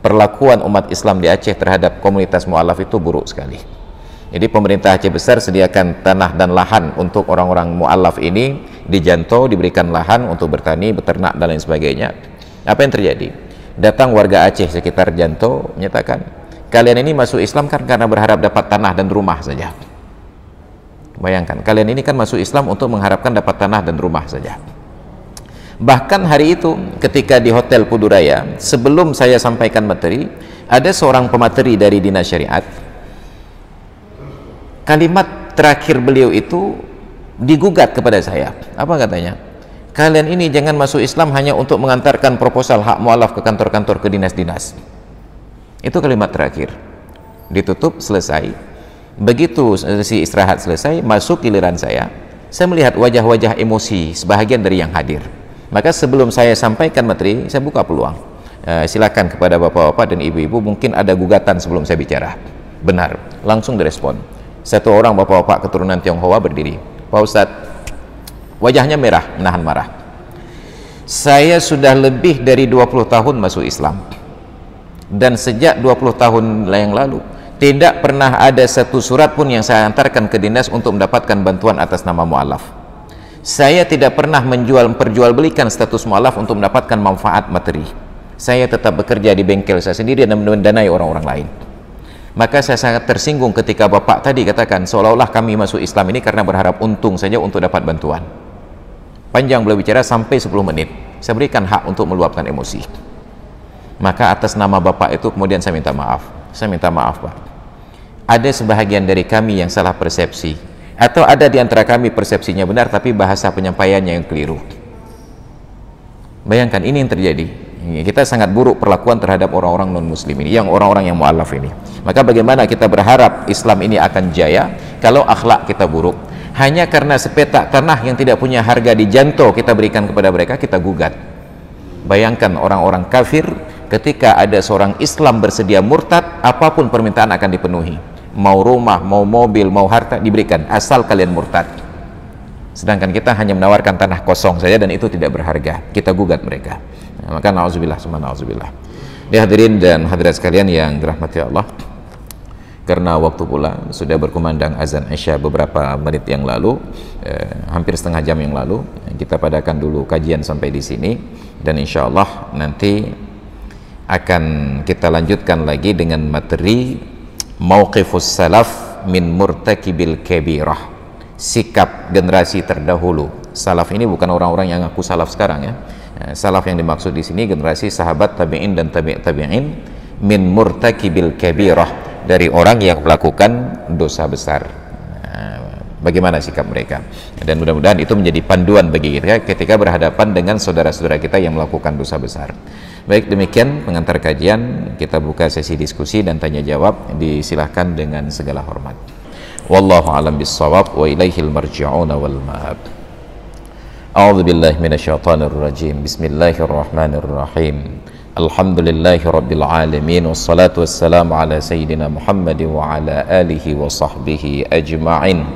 Speaker 1: Perlakuan umat Islam di Aceh terhadap komunitas mu'alaf itu buruk sekali. Jadi pemerintah Aceh Besar sediakan tanah dan lahan untuk orang-orang mu'alaf ini, dijantau, diberikan lahan untuk bertani, beternak dan lain sebagainya. Apa yang terjadi? Datang warga Aceh sekitar Janto menyatakan, kalian ini masuk Islam kan karena berharap dapat tanah dan rumah saja. Bayangkan, kalian ini kan masuk Islam untuk mengharapkan dapat tanah dan rumah saja. Bahkan hari itu ketika di Hotel Puduraya, sebelum saya sampaikan materi, ada seorang pemateri dari Dinas Syariat. Kalimat terakhir beliau itu digugat kepada saya. Apa katanya? Kalian ini jangan masuk Islam hanya untuk mengantarkan proposal hak mu'alaf ke kantor-kantor, ke dinas-dinas. Itu kalimat terakhir. Ditutup, selesai. Begitu sesi istirahat selesai, masuk giliran saya melihat wajah-wajah emosi sebahagian dari yang hadir. Maka sebelum saya sampaikan materi, saya buka peluang. Silakan kepada bapak-bapak dan ibu-ibu, mungkin ada gugatan sebelum saya bicara. Benar, langsung direspon. Satu orang bapak-bapak keturunan Tionghoa berdiri. Pak Ustadz, wajahnya merah, menahan marah. Saya sudah lebih dari 20 tahun masuk Islam. Dan sejak 20 tahun yang lalu, tidak pernah ada satu surat pun yang saya antarkan ke dinas untuk mendapatkan bantuan atas nama mu'alaf. Saya tidak pernah memperjualbelikan status mu'alaf untuk mendapatkan manfaat materi. Saya tetap bekerja di bengkel saya sendiri dan mendanai orang-orang lain. Maka saya sangat tersinggung ketika bapak tadi katakan seolah-olah kami masuk Islam ini karena berharap untung saja untuk dapat bantuan. Panjang beliau bicara sampai 10 menit. Saya berikan hak untuk meluapkan emosi. Maka atas nama bapak itu kemudian saya minta maaf. Saya minta maaf Pak. Ada sebahagian dari kami yang salah persepsi. Atau ada di antara kami persepsinya benar tapi bahasa penyampaiannya yang keliru. Bayangkan, ini yang terjadi. Kita sangat buruk perlakuan terhadap orang-orang non-muslim ini, yang orang-orang yang mu'alaf ini. Maka bagaimana kita berharap Islam ini akan jaya kalau akhlak kita buruk? Hanya karena sepetak tanah yang tidak punya harga di Janto kita berikan kepada mereka, kita gugat. Bayangkan orang-orang kafir, ketika ada seorang Islam bersedia murtad, apapun permintaan akan dipenuhi. Mau rumah, mau mobil, mau harta diberikan, asal kalian murtad. Sedangkan kita hanya menawarkan tanah kosong saja dan itu tidak berharga. Kita gugat mereka. Nah, maka na'udzubillah, summa na'udzubillah. Hadirin dan hadirat sekalian yang dirahmati Allah, karena waktu pula sudah berkumandang azan Isya beberapa menit yang lalu, hampir setengah jam yang lalu, kita padakan dulu kajian sampai di sini, dan insya Allah nanti akan kita lanjutkan lagi dengan materi Mauqifus salaf min murtakibil kabirah, sikap generasi terdahulu. Salaf ini bukan orang-orang yang ngaku salaf sekarang ya. Salaf yang dimaksud di sini generasi sahabat, tabi'in dan tabi'in min murtakibil kabirah, dari orang yang melakukan dosa besar. Bagaimana sikap mereka? Dan mudah-mudahan itu menjadi panduan bagi kita ketika berhadapan dengan saudara-saudara kita yang melakukan dosa besar. Baik, demikian pengantar kajian. Kita buka sesi diskusi dan tanya jawab. Disilahkan dengan segala hormat. Wallahu a'lam bis-shawab wa ilaihil marji'un wal ma'ab. A'udzu billahi minasyaitonir rajim. Bismillahirrahmanirrahim. Alhamdulillahi rabbil alamin, wassalatu wassalamu ala sayyidina Muhammad wa ala alihi wa sahbihi ajma'in.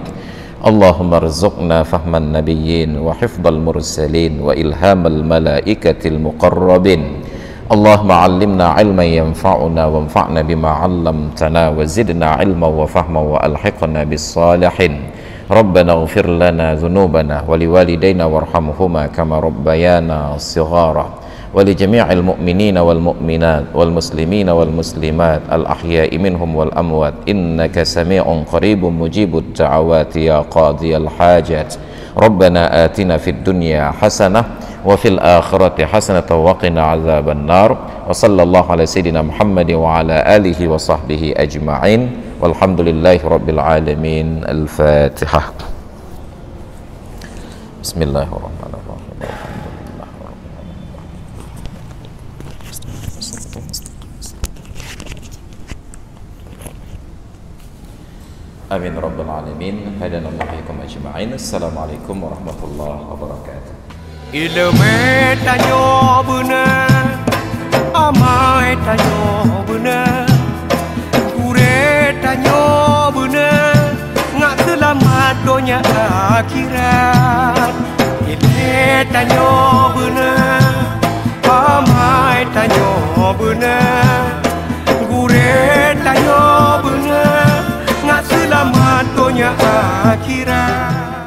Speaker 1: Allahumma rzuqna fahman nabiyyin wa hifdhal mursalin wa ilhamal malaikatil muqarrabin. Allahumma 'allimna 'ilman yanfa'una wanfa'na bima 'allamtana wa zidna 'ilman wa fahman wa alhiqna bis salihin. Rabbana ighfir lana dhunubana wa liwalidayna warhamhuma kama rabbayana shighara wa li jami'il mu'minina wal mu'minat wal muslimina wal muslimat al ahya'i minhum wal amwat innaka sami'un qaribun mujibud da'awati ya qadiyal hajat. Rabbana atina fid dunya hasanah wa fil akhirati hasanatan wa qina adzaban nar. Wa sallallahu ala sayyidina Muhammad wa ala alihi wa sahbihi ajma'in. Walhamdulillahi rabbil alamin. Al-Fatihah. Bismillahirrahmanirrahim. Amin rabbal alamin. Hadanallahu ikum ajma'in. Assalamualaikum warahmatullahi wabarakatuh.
Speaker 2: Ilmu tanyo benar, amai tanyo benar, kure tanyo benar, ngak selamat dunia akhirat. Ilmu tanyo benar, amai tanyo benar, kure tanyo benar, ngak selamat dunia akhirat.